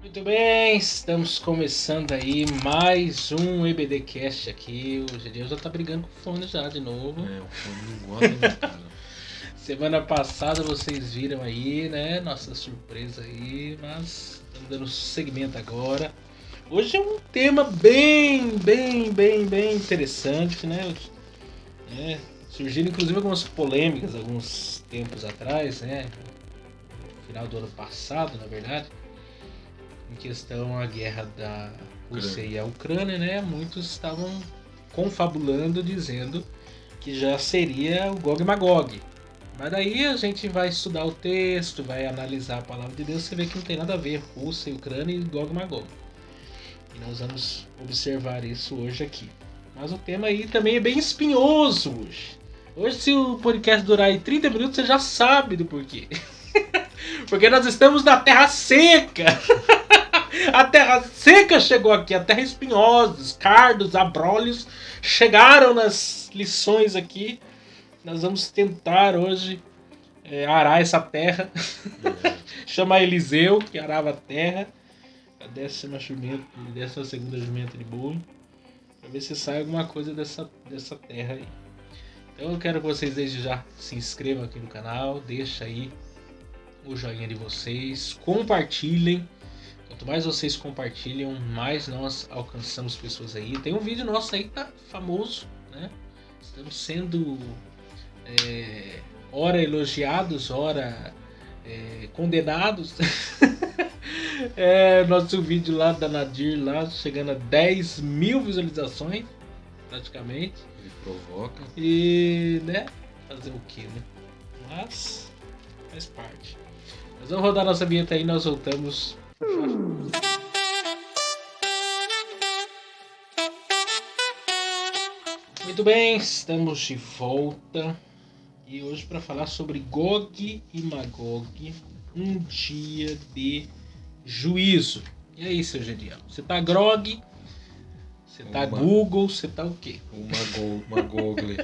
Muito bem, estamos começando aí mais um EBDcast aqui. Hoje em dia já tá brigando com o fone já de novo. O fone não gosta, né, cara? Semana passada vocês viram aí, né? Nossa surpresa aí, mas estamos dando segmento agora. Hoje é um tema bem interessante, né? Surgiram inclusive algumas polêmicas alguns tempos atrás, né? No final do ano passado, na verdade. Em questão a guerra da Rússia e a Ucrânia, né? Muitos estavam confabulando, dizendo que já seria o Gog e Magog. Mas daí a gente vai estudar o texto, vai analisar a palavra de Deus, você vê que não tem nada a ver Rússia e Ucrânia e Gog e Magog. E nós vamos observar isso hoje aqui. Mas o tema aí também é bem espinhoso hoje. Hoje, se o podcast durar aí 30 minutos, você já sabe do porquê. Porque nós estamos na Terra Seca. A terra seca chegou aqui, a terra espinhosa, os cardos, abrolhos chegaram nas lições aqui. Nós vamos tentar hoje arar essa terra. Chamar Eliseu, que arava a terra. A 12ª jumenta de boi. Pra ver se sai alguma coisa dessa terra aí. Então eu quero que vocês desde já se inscrevam aqui no canal. Deixa aí o joinha de vocês. Compartilhem. Quanto mais vocês compartilham, mais nós alcançamos pessoas aí. Tem um vídeo nosso aí que tá famoso, né? Estamos sendo ora elogiados, ora condenados. Nosso vídeo lá da Nadir, lá chegando a 10 mil visualizações, praticamente. Ele provoca. E, né? Fazer o que, né? Mas faz parte. Nós vamos rodar nossa vinheta aí e nós voltamos. Muito bem, estamos de volta e hoje para falar sobre Gog e Magog, um dia de juízo. E aí, seu Gediel? Você tá grog? Você tá Google? Você tá o quê? O Magogle.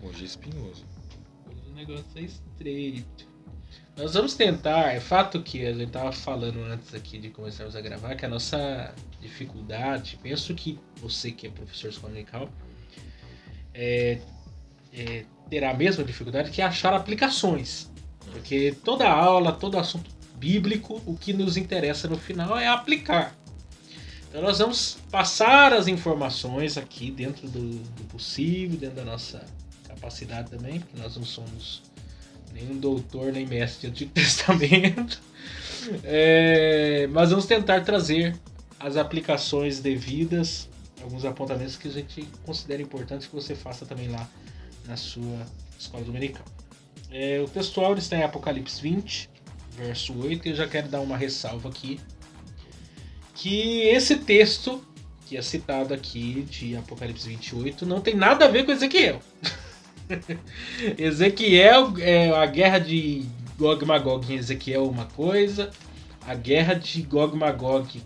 Hoje é espinhoso. O negócio é estreito. Nós vamos tentar, é fato que a gente estava falando antes aqui de começarmos a gravar, que a nossa dificuldade, penso que você que é professor dominical terá a mesma dificuldade que é achar aplicações. Porque toda aula, todo assunto bíblico, o que nos interessa no final é aplicar. Então nós vamos passar as informações aqui dentro do possível, dentro da nossa capacidade também, porque nós não somos nenhum doutor nem mestre do Antigo Testamento, mas vamos tentar trazer as aplicações devidas, alguns apontamentos que a gente considera importantes que você faça também lá na sua escola dominical. O textual está em Apocalipse 20, verso 8, e eu já quero dar uma ressalva aqui, que esse texto que é citado aqui de Apocalipse 28 não tem nada a ver com Ezequiel. Ezequiel, a guerra de Gog e Magog em Ezequiel é uma coisa, a guerra de Gog e Magog,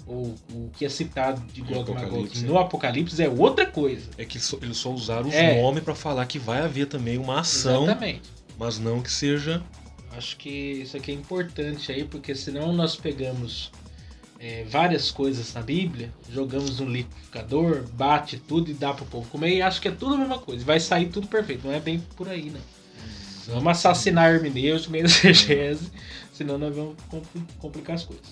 ou o que é citado de Gog e Magog no Apocalipse é outra coisa. É que eles só usaram os nomes para falar que vai haver também uma ação. Exatamente. Mas não que seja... Acho que isso aqui é importante aí, porque senão nós pegamos várias coisas na Bíblia, jogamos no liquidificador, bate tudo e dá pro povo comer e acho que é tudo a mesma coisa. Vai sair tudo perfeito. Não é bem por aí, não. Vamos assassinar a hermenêutica meio da exegese, senão nós vamos complicar as coisas.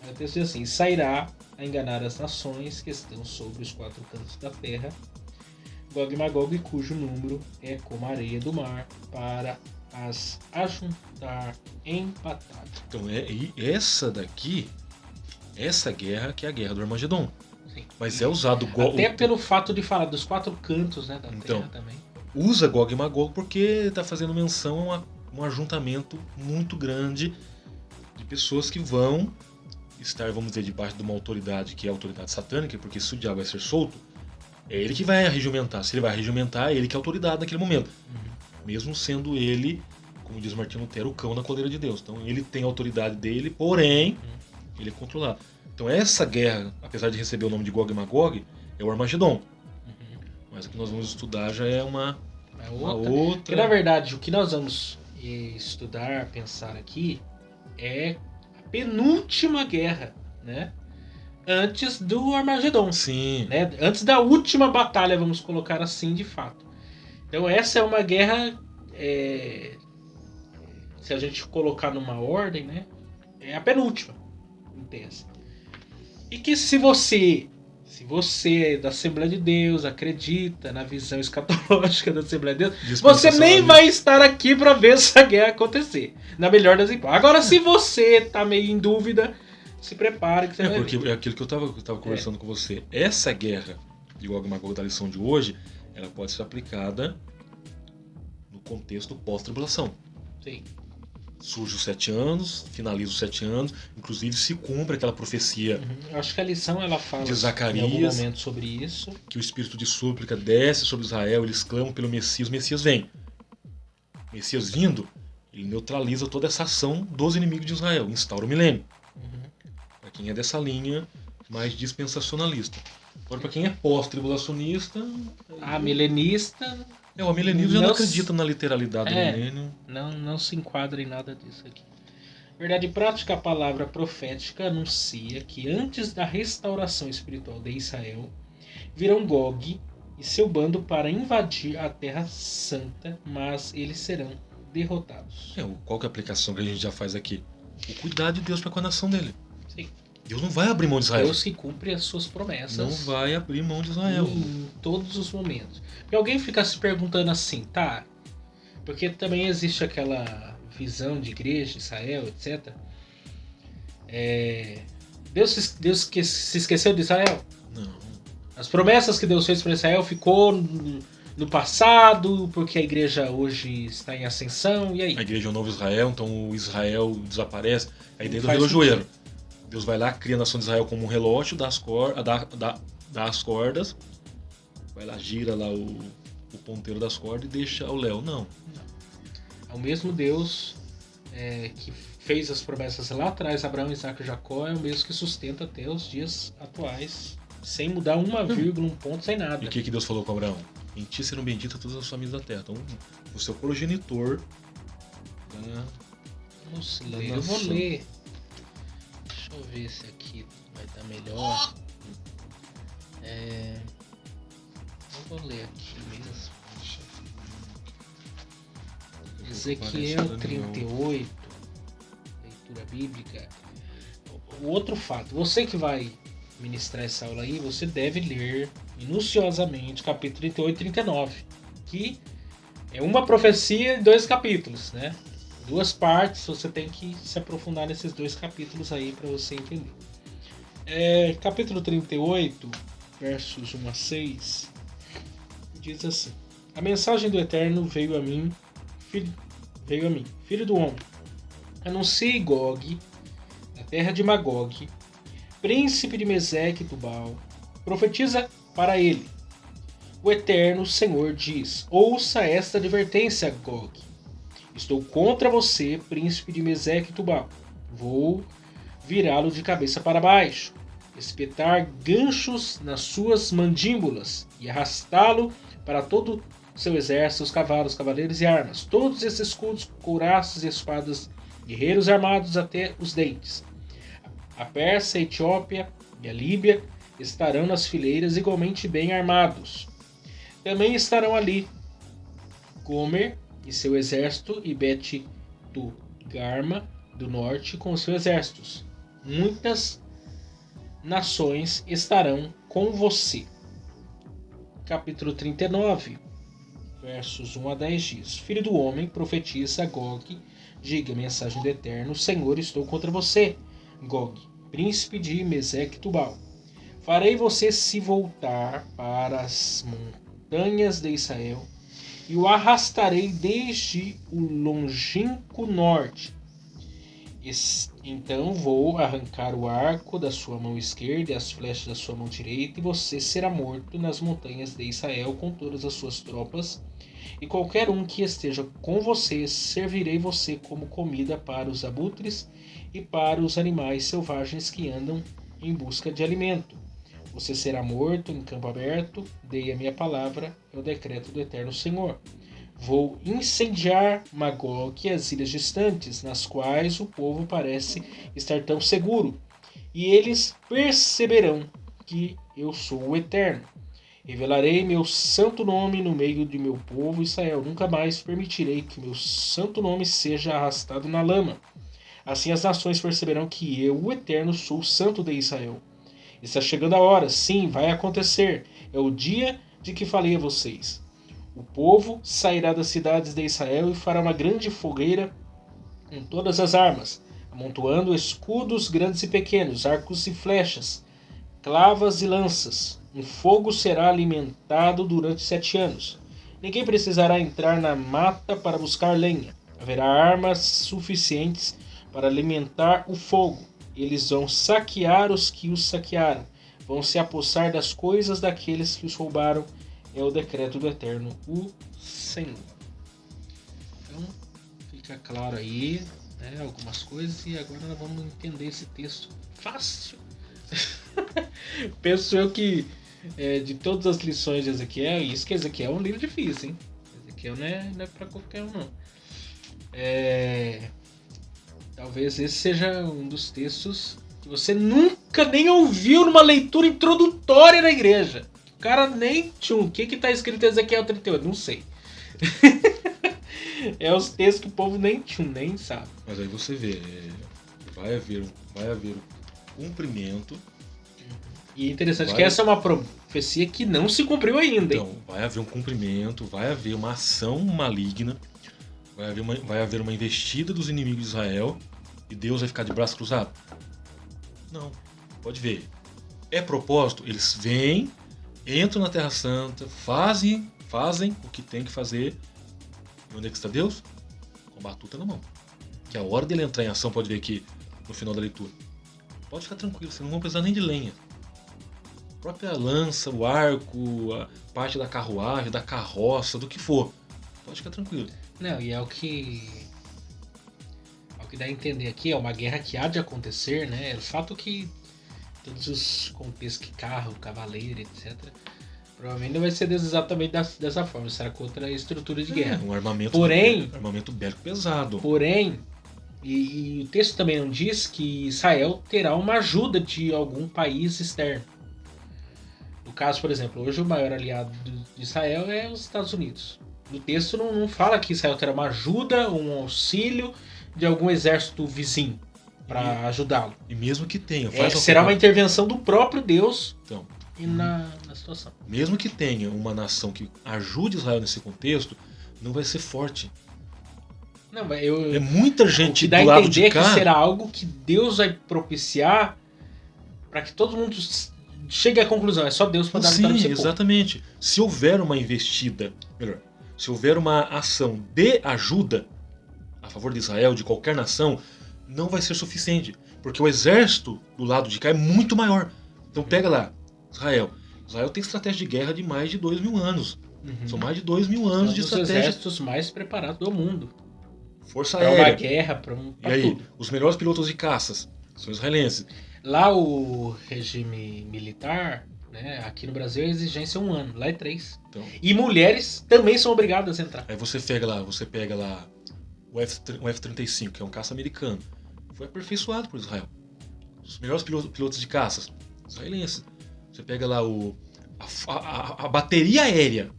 Vai ter sido assim: sairá a enganar as nações que estão sobre os 4 cantos da terra, Gog e Magog, cujo número é como a areia do mar, para as ajuntar empatadas. Então essa daqui, essa guerra que é a guerra do Armagedon. Sim. Mas é usado até pelo fato de falar dos 4 cantos, né, da terra também. Usa Gog e Magog porque está fazendo menção a um ajuntamento muito grande de pessoas que vão estar, vamos dizer, debaixo de uma autoridade que é a autoridade satânica, porque se o diabo vai ser solto, é ele que vai arregimentar. Se ele vai arregimentar, é ele que é a autoridade naquele momento. Mesmo sendo ele, como diz Martinho Lutero, o cão na coleira de Deus. Então ele tem a autoridade dele, porém, ele é controlado. Então essa guerra, apesar de receber o nome de Gog e Magog, é o Armagedon. Mas o que nós vamos estudar já é uma outra. Porque na verdade o que nós vamos estudar, pensar aqui, é penúltima guerra, né? Antes do Armagedon. Sim. Né? Antes da última batalha, vamos colocar assim, de fato. Então essa é uma guerra, se a gente colocar numa ordem, né? É a penúltima, intensa. E que se você é da Assembleia de Deus, acredita na visão escatológica da Assembleia de Deus, você nem vai estar aqui para ver essa guerra acontecer. Na melhor das hipóteses. Agora, se você tá meio em dúvida, se prepare que você vai porque ver. é aquilo que eu tava conversando com você. Essa guerra de Gog e Magog da lição de hoje, ela pode ser aplicada no contexto pós-tribulação. Sim. Surge os 7 anos, finaliza os 7 anos, inclusive se cumpre aquela profecia Acho que a lição ela fala de Zacarias, em algum momento sobre isso. Que o espírito de súplica desce sobre Israel, eles clamam pelo Messias, o Messias vem. O Messias vindo, ele neutraliza toda essa ação dos inimigos de Israel, instaura o milênio. Para quem é dessa linha mais dispensacionalista. Agora, para quem é pós-tribulacionista... milenista... o milenismo já não acredita na literalidade do milênio. Não se enquadra em nada disso aqui. Verdade prática, a palavra profética anuncia que antes da restauração espiritual de Israel, virão Gog e seu bando para invadir a Terra Santa, mas eles serão derrotados. Qual que é a aplicação que a gente já faz aqui? O cuidado de Deus para com a nação dele. Sim. Deus não vai abrir mão de Israel. Deus que cumpre as suas promessas. Não vai abrir mão de Israel. Em todos os momentos. E alguém fica se perguntando assim, tá? Porque também existe aquela visão de igreja, Israel, etc. Deus se esqueceu de Israel? Não. As promessas que Deus fez para Israel ficou no passado, porque a igreja hoje está em ascensão, e aí? A igreja é o novo Israel, então o Israel desaparece. A ideia do relojoeiro. Deus vai lá, cria a nação de Israel como um relógio, dá as cordas, vai lá, gira lá o ponteiro das cordas e deixa o léu. Não. É o mesmo Deus que fez as promessas lá atrás, Abraão, Isaac e Jacó, é o mesmo que sustenta até os dias atuais, sem mudar uma vírgula, um ponto, sem nada. E o que Deus falou com Abraão? Em ti serão benditas todas as famílias da terra. Então, o seu progenitor... Vamos ler, eu vou ler. Deixa eu ver se aqui vai estar melhor. Eu vou ler aqui mesmo. Ezequiel 38, leitura bíblica. O outro fato, você que vai ministrar essa aula aí, você deve ler minuciosamente capítulo 38 e 39, que é uma profecia em 2 capítulos, né? 2 partes, você tem que se aprofundar nesses 2 capítulos aí para você entender. Capítulo 38, versos 1 a 6, diz assim: a mensagem do Eterno veio a mim, filho do homem. Anuncie Gog, na terra de Magog, príncipe de Meseque e Tubal, profetiza para ele. O Eterno Senhor diz: ouça esta advertência, Gog. Estou contra você, príncipe de Meseque e Tubal. Vou virá-lo de cabeça para baixo, espetar ganchos nas suas mandíbulas e arrastá-lo para todo seu exército, os cavalos, cavaleiros e armas, todos esses escudos, couraças e espadas, guerreiros armados até os dentes. A Pérsia, a Etiópia e a Líbia estarão nas fileiras igualmente bem armados. Também estarão ali Gomer e seu exército e Bet-Togarma do norte com seus exércitos. Muitas nações estarão com você. Capítulo 39, versos 1 a 10 diz: filho do homem, profetiza a Gog, diga a mensagem do Eterno: Senhor, estou contra você, Gog, príncipe de Meseque e Tubal. Farei você se voltar para as montanhas de Israel e o arrastarei desde o longínquo norte. Então vou arrancar o arco da sua mão esquerda e as flechas da sua mão direita, e você será morto nas montanhas de Israel com todas as suas tropas, e qualquer um que esteja com você, servirei você como comida para os abutres e para os animais selvagens que andam em busca de alimento. Você será morto em campo aberto, dei a minha palavra, é o decreto do Eterno Senhor. Vou incendiar Magog e as ilhas distantes, nas quais o povo parece estar tão seguro, e eles perceberão que eu sou o Eterno. Revelarei meu santo nome no meio de meu povo Israel. Nunca mais permitirei que meu santo nome seja arrastado na lama. Assim as nações perceberão que eu, o Eterno, sou o santo de Israel. Está chegando a hora, sim, vai acontecer. É o dia de que falei a vocês. O povo sairá das cidades de Israel e fará uma grande fogueira com todas as armas, amontoando escudos grandes e pequenos, arcos e flechas, clavas e lanças. Um fogo será alimentado durante 7 anos. Ninguém precisará entrar na mata para buscar lenha. Haverá armas suficientes para alimentar o fogo. Eles vão saquear os que os saquearam. Vão se apossar das coisas daqueles que os roubaram. É o decreto do Eterno, o Senhor. Então, fica claro aí, né, algumas coisas, e agora nós vamos entender esse texto fácil. Penso eu que de todas as lições de Ezequiel, isso que Ezequiel é um livro difícil, hein? Ezequiel não é pra qualquer um, não. Talvez esse seja um dos textos que você nunca nem ouviu numa leitura introdutória na igreja. O cara nem tinha. O que tá escrito em Ezequiel 38? Não sei. É os textos que o povo nem sabe. Mas aí você vê, vai haver um cumprimento. E é interessante que essa é uma profecia que não se cumpriu ainda, hein? Então, vai haver um cumprimento, vai haver uma ação maligna, vai haver uma investida dos inimigos de Israel e Deus vai ficar de braço cruzado? Não, pode ver. É propósito, eles vêm, entram na Terra Santa, fazem o que tem que fazer. E onde é que está Deus? Com a batuta na mão. Que a hora dele entrar em ação, pode ver aqui no final da leitura. Pode ficar tranquilo, vocês não vão precisar nem de lenha. A própria lança, o arco, a parte da carruagem, da carroça, do que for. Pode ficar tranquilo. Não, e é o que dá a entender aqui, é uma guerra que há de acontecer, né? O fato que todos os contextos que carro, cavaleiro, etc., provavelmente não vai ser exatamente dessa forma, será contra a estrutura de guerra. Um armamento, armamento bélico pesado. Porém, e o texto também não diz que Israel terá uma ajuda de algum país externo. No caso, por exemplo, hoje o maior aliado de Israel é os Estados Unidos. No texto não fala que Israel terá uma ajuda, um auxílio de algum exército vizinho para ajudá-lo. E mesmo que tenha, será uma intervenção do próprio Deus na situação. Mesmo que tenha uma nação que ajude Israel nesse contexto, não vai ser forte. Não, é muita gente do lado de cá. Que será algo que Deus vai propiciar para que todo mundo chegue à conclusão. É só Deus para dar vitória. Sim, exatamente. Se houver uma investida, se houver uma ação de ajuda a favor de Israel, de qualquer nação, não vai ser suficiente. Porque o exército do lado de cá é muito maior. Então pega lá, Israel. Israel tem estratégia de guerra de mais de 2.000 anos. São mais de 2.000 anos de estratégia. Um dos exércitos mais preparados do mundo. Força aérea. Para uma guerra, para tudo. Os melhores pilotos de caças são israelenses. Lá o regime militar, né, aqui no Brasil a exigência é 1 ano, lá é 3. Então, e mulheres também são obrigadas a entrar. Aí você pega lá o F-35, que é um caça americano. Foi aperfeiçoado por Israel. Os melhores pilotos de caças, israelenses. Você pega lá a bateria aérea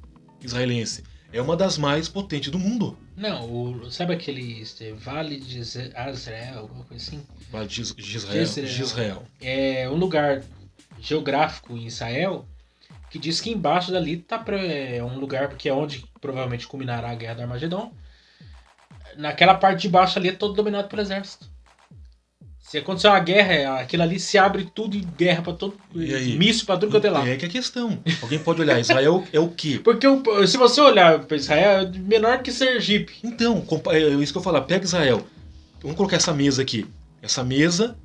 israelense. É uma das mais potentes do mundo. Não, sabe aquele Vale de Israel, alguma coisa assim? Vale de Israel. É um lugar geográfico em Israel que diz que embaixo dali é um lugar que é onde provavelmente culminará a Guerra do Armagedon. Naquela parte de baixo ali é todo dominado pelo exército. Se acontecer uma guerra, aquilo ali se abre tudo em guerra pra todo. Míssil pra tudo quanto é lá. É que é a questão. Alguém pode olhar, Israel é o quê? Porque se você olhar pra Israel, é menor que Sergipe. Então, é isso que eu falar. Pega Israel. Vamos colocar essa mesa aqui. Essa mesa,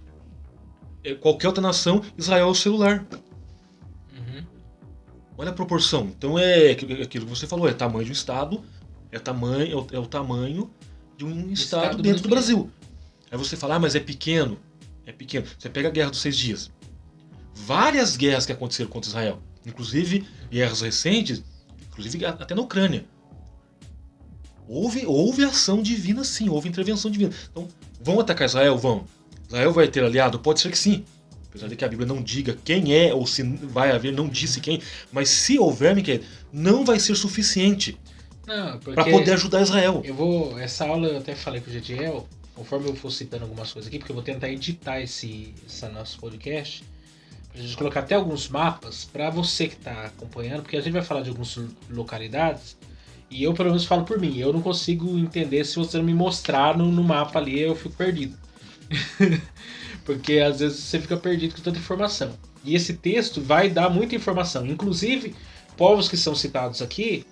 qualquer outra nação, Israel é o celular. Olha a proporção. Então é aquilo que você falou, é tamanho de um estado, é o tamanho de um estado dentro do Brasil. Aí você fala, mas é pequeno. É pequeno. Você pega a Guerra dos 6 Dias. Várias guerras que aconteceram contra Israel, inclusive guerras recentes, inclusive até na Ucrânia. Houve ação divina, sim, houve intervenção divina. Então, vão atacar Israel? Vão. Israel vai ter aliado? Pode ser que sim. Apesar de que a Bíblia não diga quem é, ou se vai haver, não disse quem. Mas se houver, Miquel, não vai ser suficiente Não, para porque poder ajudar Israel. essa aula eu até falei com o Jediel, conforme eu for citando algumas coisas aqui, porque eu vou tentar editar esse nosso podcast, pra gente colocar até alguns mapas para você que tá acompanhando, porque a gente vai falar de algumas localidades, e eu pelo menos falo por mim, eu não consigo entender se você não me mostrar no mapa ali, eu fico perdido. Porque às vezes você fica perdido com tanta informação. E esse texto vai dar muita informação. Inclusive, povos que são citados aqui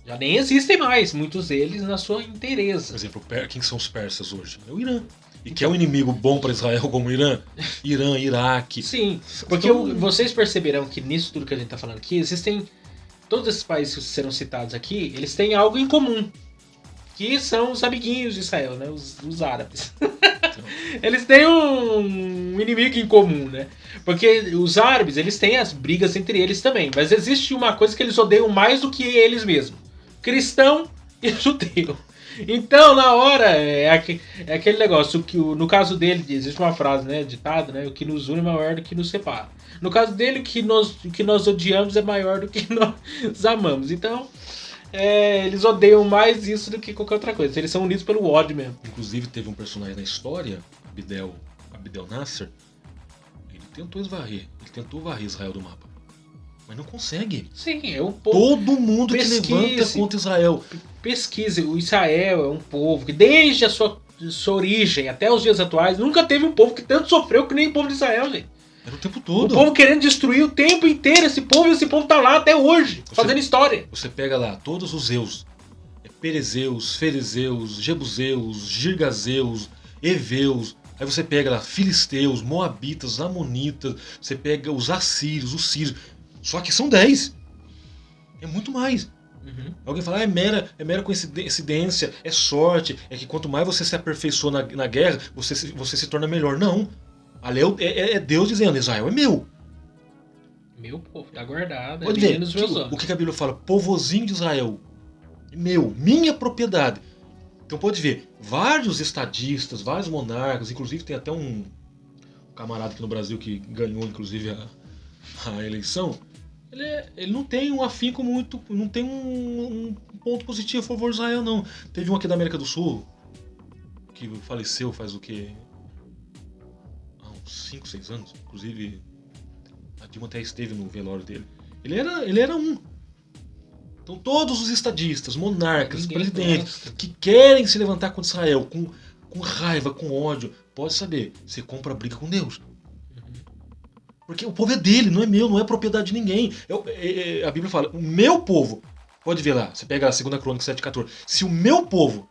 já nem existem mais, muitos deles na sua Por inteireza. exemplo, quem são os persas hoje? É o Irã. E que é um inimigo bom para Israel como o Irã? Irã, Iraque. Sim, porque vocês perceberão que nisso tudo que a gente está falando aqui, existem. Todos esses países que serão citados aqui, eles têm algo em comum. Que são os amiguinhos de Israel, né? Os árabes. Eles têm um inimigo em comum, né? Porque os árabes, eles têm as brigas entre eles também. Mas existe uma coisa que eles odeiam mais do que eles mesmos. Cristão e judeu. Então, na hora, é aquele negócio que no caso dele, existe uma frase, né, ditado, né, o que nos une é maior do que nos separa. No caso dele, o que nós odiamos é maior do que nós amamos. Então, eles odeiam mais isso do que qualquer outra coisa. Eles são unidos pelo ódio mesmo. Inclusive, teve um personagem na história, Abdel Nasser, ele tentou varrer Israel do mapa. Mas não consegue. Sim, é um povo. Todo mundo que levanta contra Israel. Pesquise, o Israel é um povo que desde a sua origem até os dias atuais nunca teve um povo que tanto sofreu que nem o povo de Israel, gente. Era o tempo todo. O povo querendo destruir o tempo inteiro esse povo, e esse povo tá lá até hoje, fazendo história. Você pega lá todos os Zeus, Perezeus, Ferezeus, Jebuseus, Girgazeus, Eveus. Aí você pega lá Filisteus, Moabitas, Amonitas, você pega os Assírios, os Sírios. Só que são 10. É muito mais. Uhum. Alguém fala, é mera coincidência, é sorte, é que quanto mais você se aperfeiçoa na guerra, você se torna melhor. Não. Ali é Deus dizendo, Israel é meu. Meu povo, tá guardado. Pode ver, o que a Bíblia fala? Povozinho de Israel. Meu, minha propriedade. Então pode ver, vários estadistas, vários monarcas, inclusive tem até um camarada aqui no Brasil que ganhou, inclusive, a eleição. Ele não tem um afinco muito, não tem um ponto positivo a favor de Israel, não. Teve um aqui da América do Sul, que faleceu faz o quê? Há uns 5, 6 anos. Inclusive, a Dilma até esteve no velório dele. Ele era um. Então todos os estadistas, monarcas, presidentes, que querem se levantar contra Israel com raiva, com ódio, pode saber, você compra a briga com Deus. Porque o povo é dele, não é meu, não é propriedade de ninguém. A Bíblia fala, o meu povo, pode ver lá, você pega a 2 Crônica 7,14. Se o meu povo,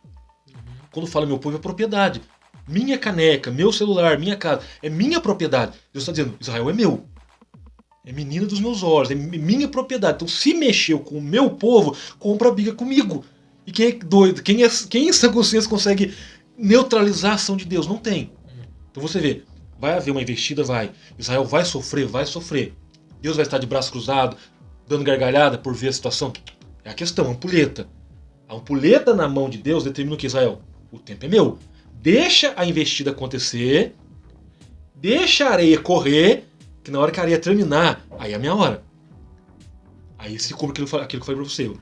quando fala meu povo é propriedade, minha caneca, meu celular, minha casa, é minha propriedade. Deus está dizendo, Israel é meu. É menina dos meus olhos, é minha propriedade. Então se mexeu com o meu povo, compra a briga comigo. E quem é doido? Quem em sã consciência consegue neutralizar a ação de Deus? Não tem. Então você vê, vai haver uma investida? Vai. Israel vai sofrer? Vai sofrer. Deus vai estar de braço cruzado, dando gargalhada por ver a situação? É a questão, a ampulheta. A ampulheta na mão de Deus determina o que, Israel? O tempo é meu. Deixa a investida acontecer, deixa a areia correr, que na hora que a areia terminar, aí é a minha hora. Aí se cumpre aquilo que eu falei pra você,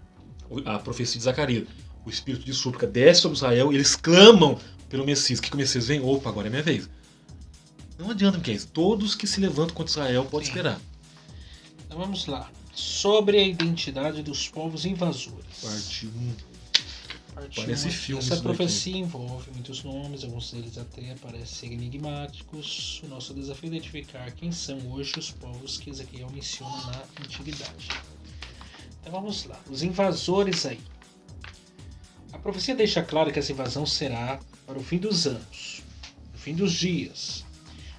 a profecia de Zacarias. O espírito de súplica desce sobre Israel e eles clamam pelo Messias. O que o Messias vem? Opa, agora é minha vez. Não adianta, Miquel. Todos que se levantam contra Israel podem esperar. Então vamos lá. Sobre a identidade dos povos invasores. Parte 1. Parece filme. Essa profecia envolve muitos nomes, alguns deles até parecem enigmáticos. O nosso desafio é identificar quem são hoje os povos que Ezequiel menciona na antiguidade. Então vamos lá. Os invasores aí. A profecia deixa claro que essa invasão será para o fim dos anos, o fim dos dias,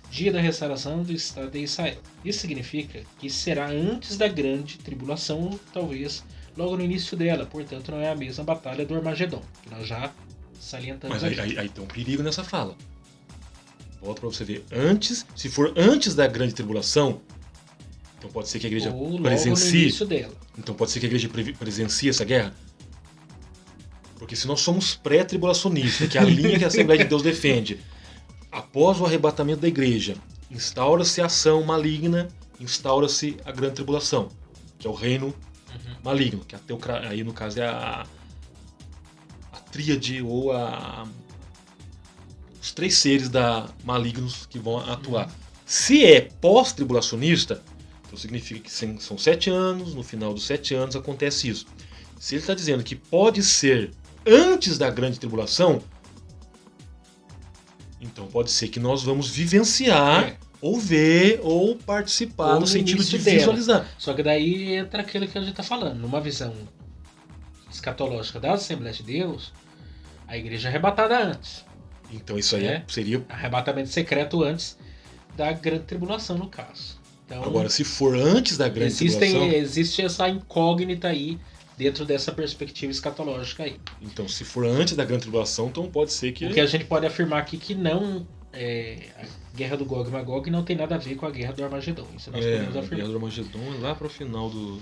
dia da restauração do Estado de Israel. Isso significa que será antes da grande tribulação, talvez logo no início dela, portanto não é a mesma batalha do Armagedon, que nós já salientamos. Mas aí tem um perigo nessa fala. Volta para você ver. Se for antes da grande tribulação, Então pode ser que a igreja ou logo no presencie. início dela. Então pode ser que a igreja presencie essa guerra? Porque se nós somos pré-tribulacionistas, que é a linha que a Assembleia de Deus defende, após o arrebatamento da igreja, instaura-se a ação maligna, instaura-se a grande tribulação, que é o reino maligno, que aí no caso é a tríade ou os 3 seres malignos que vão atuar. Se é pós-tribulacionista, então significa que são 7 anos, no final dos 7 anos acontece isso. Se ele está dizendo que pode ser antes da grande tribulação, então pode ser que nós vamos vivenciar, ou ver, ou participar Ou no no sentido de início dela. visualizar. Só que daí entra aquilo que a gente está falando. Numa visão escatológica da Assembleia de Deus, a igreja é arrebatada antes. Então isso aí seria... Arrebatamento secreto antes da grande tribulação, no caso. Então, Agora, se for antes da grande tribulação... Existe essa incógnita aí dentro dessa perspectiva escatológica aí. Então, se for antes da grande tribulação, então pode ser que... O que a gente pode afirmar aqui que não... a guerra do Gog e Magog não tem nada a ver com a guerra do Armagedon. Isso nós podemos a afirmar. guerra do Armagedon é lá para o final do...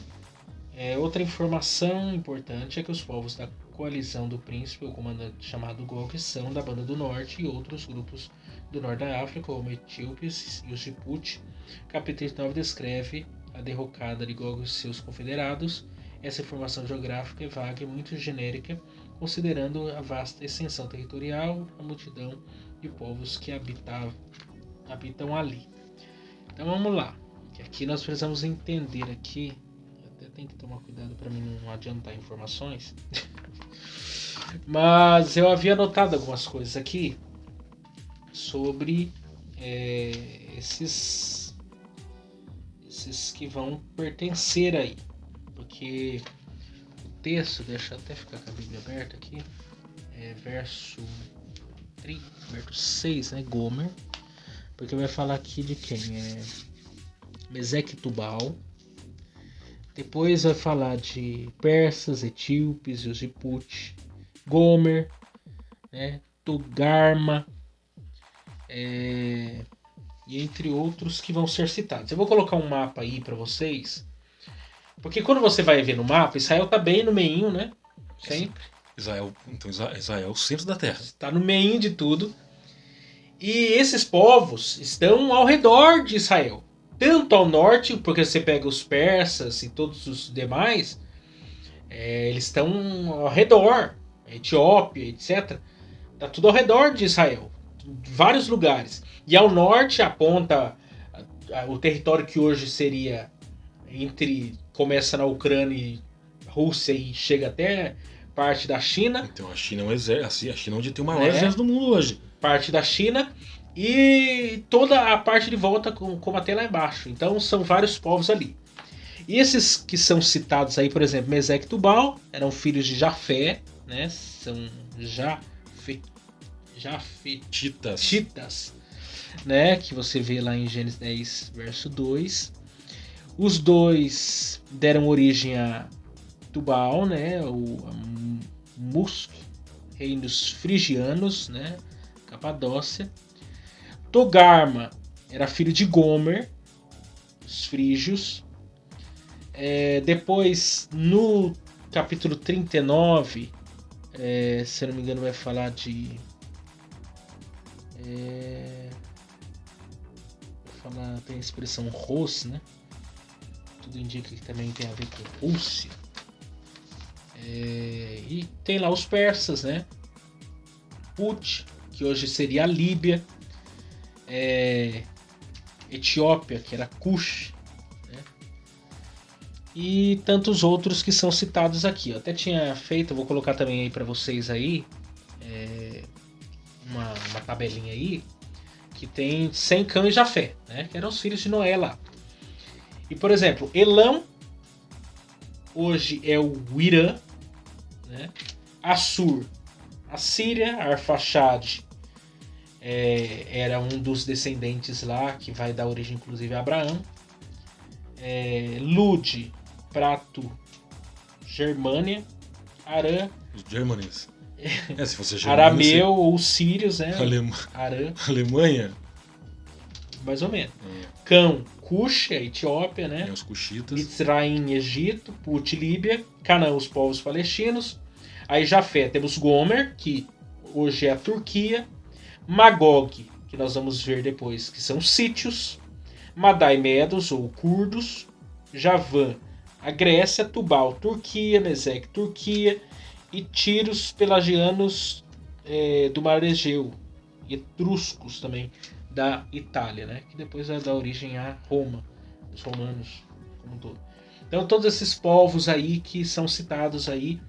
Outra informação importante é que os povos da coalizão do príncipe, o comandante chamado Gog, são da Banda do Norte e outros grupos do norte da África, como etíopes e os Djibouti. Capítulo 9 descreve a derrocada de Gog e seus confederados. Essa informação geográfica é vaga e muito genérica, considerando a vasta extensão territorial, a multidão de povos que habitam ali. Então vamos lá, que aqui nós precisamos entender aqui, até tem que tomar cuidado para mim não adiantar informações, mas eu havia anotado algumas coisas aqui sobre esses que vão pertencer aí, porque o texto, deixa eu até ficar com a Bíblia aberta aqui, verso 6, né, Gomer, porque vai falar aqui de quem? Meseque e Tubal. Depois vai falar de persas, etíopes e os Djibouti, Gomer, né, Togarma, e entre outros que vão ser citados. Eu vou colocar um mapa aí para vocês, porque quando você vai ver no mapa, Israel tá bem no meinho, né? Sempre. Israel é o centro da terra. Está no meio de tudo. E esses povos estão ao redor de Israel. Tanto ao norte, porque você pega os persas e todos os demais, eles estão ao redor. Etiópia, etc. Está tudo ao redor de Israel. Vários lugares. E ao norte aponta o território que hoje seria começa na Ucrânia e Rússia e chega até parte da China. Então a China é um exército. A China é onde tem o maior exército do mundo hoje. Parte da China e toda a parte de volta como até lá embaixo. Então são vários povos ali. E esses que são citados aí, por exemplo, Meseque e Tubal, eram filhos de Jafé, né? São Jafetitas, né? Que você vê lá em Gênesis 10, verso 2. Os dois deram origem a Tubal, né? O Musk, reinos frigianos, né? Capadócia. Togarma era filho de Gomer, os frígios. Depois, no capítulo 39, se eu não me engano, vai falar de... tem a expressão Ros, né? Tudo indica que também tem a ver com Rússia. E tem lá os persas, né? Put, que hoje seria a Líbia. Etiópia, que era Cush, né? E tantos outros que são citados aqui. Eu até tinha feito, vou colocar também aí para vocês aí uma tabelinha aí que tem Sem, Cã e Jafé, né? Que eram os filhos de Noé lá. E por exemplo, Elam hoje é o Irã, né? Assur, a Síria, Arfaxade era um dos descendentes lá que vai dar origem inclusive a Abraão. Lud, Prato, Germânia, Arã, os Germanes. Se fosse Arameu ou Sírios, né? Alemanha. mais ou menos. Cão, Cush, a Etiópia, né? Os cuxitas. Mitzraim, Egito, Put, Líbia, Canaã, os povos palestinos. Aí Jafé, temos Gomer, que hoje é a Turquia, Magog, que nós vamos ver depois, que são sítios, Madai, Medos ou curdos, Javã, a Grécia, Tubal, Turquia, Mesec, Turquia, e Tiros, pelagianos do Mar Egeu, e etruscos também, da Itália, né? Que depois vai dar origem a Roma, os romanos como um todo. Então todos esses povos aí que são citados aí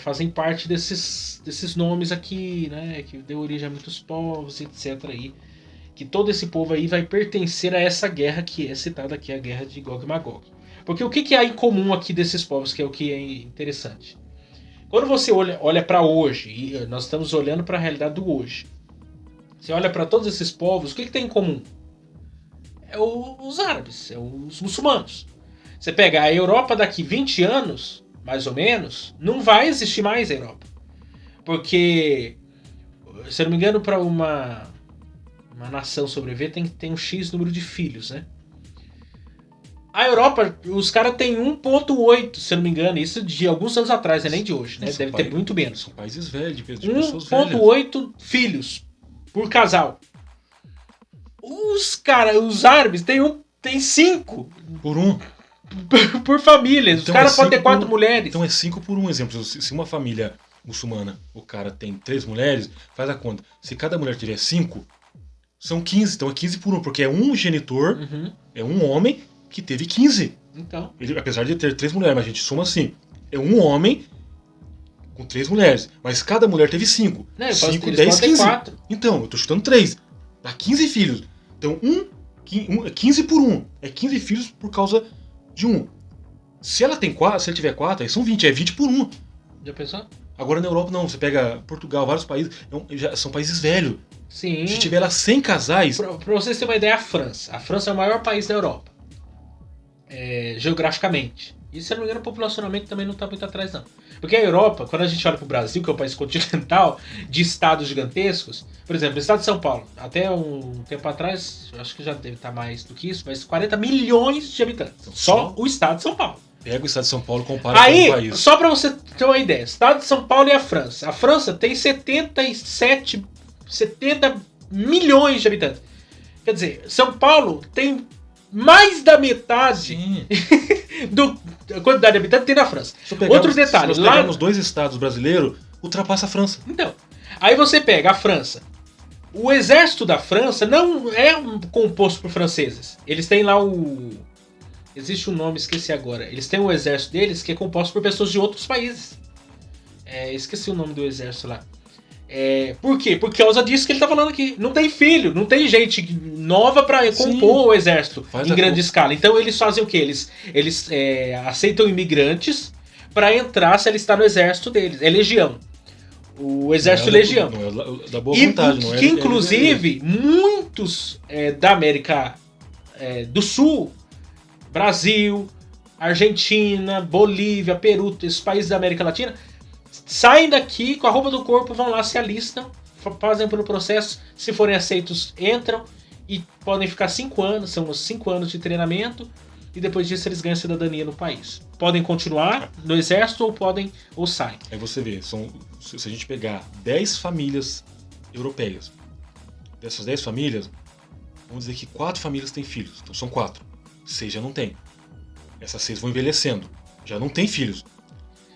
fazem parte desses nomes aqui, né? Que deu origem a muitos povos, etc. aí. Que todo esse povo aí vai pertencer a essa guerra que é citada aqui, a guerra de Gog e Magog. Porque o que há em comum aqui desses povos, que é o que é interessante? Quando você olha para hoje, e nós estamos olhando para a realidade do hoje, você olha para todos esses povos, o que tem em comum? É os árabes, é os muçulmanos. Você pega a Europa daqui 20 anos, mais ou menos, não vai existir mais a Europa. Porque, se eu não me engano, para uma nação sobreviver tem um X número de filhos, né? A Europa, os caras têm 1,8, se eu não me engano, isso de alguns anos atrás, nem de hoje, né? Deve ter muito menos. São países velhos, de pessoas velhas. 1,8 filhos por casal. Os árabes têm 5. Por um. Por família. Os Então caras podem ter 4 mulheres. Então é 5 por 1, exemplo. Se uma família muçulmana, o cara tem 3 mulheres, faz a conta. Se cada mulher tiver 5, são 15. Então é 15 por 1, porque é um genitor, é um homem que teve 15. Então. Ele, apesar de ter 3 mulheres, mas a gente soma assim. É um homem com 3 mulheres, mas cada mulher teve 5. 5, 10, 15. 4. Então, eu tô chutando 3. Dá 15 filhos. Então, 15 por 1. É 15 filhos por causa de 1. Se ela tem 4, se ele tiver 4, aí são 20. É 20 por 1. Já pensou? Agora na Europa não. Você pega Portugal, vários países, já são países velhos. Sim. Se tiver lá 100 casais... Pra vocês terem uma ideia, a França. A França é o maior país da Europa. Geograficamente. E se eu não me engano, populacionalmente também não está muito atrás, não. Porque a Europa, quando a gente olha para o Brasil, que é um país continental, de estados gigantescos, por exemplo, o estado de São Paulo, até um tempo atrás, eu acho que já deve estar mais do que isso, mas 40 milhões de habitantes. Então, só o estado de São Paulo. Pega o estado de São Paulo e compara com o país. Só para você ter uma ideia, estado de São Paulo e a França. A França tem 70 milhões de habitantes. Quer dizer, São Paulo tem mais da metade da quantidade de habitantes que tem na França. Outro detalhe, se nós pegarmos 2 estados brasileiros, ultrapassa a França. Então, aí você pega a França. O exército da França não é composto por franceses. Eles têm lá existe um nome, esqueci agora. Eles têm o exército deles que é composto por pessoas de outros países. Esqueci o nome do exército lá. Por quê? Por causa disso que ele tá falando aqui. Não tem filho, não tem gente nova pra compor o exército em grande escala. Então eles fazem o quê? Eles aceitam imigrantes pra entrar se ele está no exército deles. É legião. O exército legião. Não é da boa vontade. Não é, que inclusive muitos da América do Sul, Brasil, Argentina, Bolívia, Peru, esses países da América Latina, saem daqui com a roupa do corpo, vão lá, se alistam, fazem pelo processo, se forem aceitos, entram e podem ficar 5 anos, são os 5 anos de treinamento, e depois disso eles ganham cidadania no país. Podem continuar no exército ou saem. Aí você vê, se a gente pegar 10 famílias europeias, dessas 10 famílias, vamos dizer que 4 famílias têm filhos, então são 4, 6 já não tem. Essas 6 vão envelhecendo, já não tem filhos.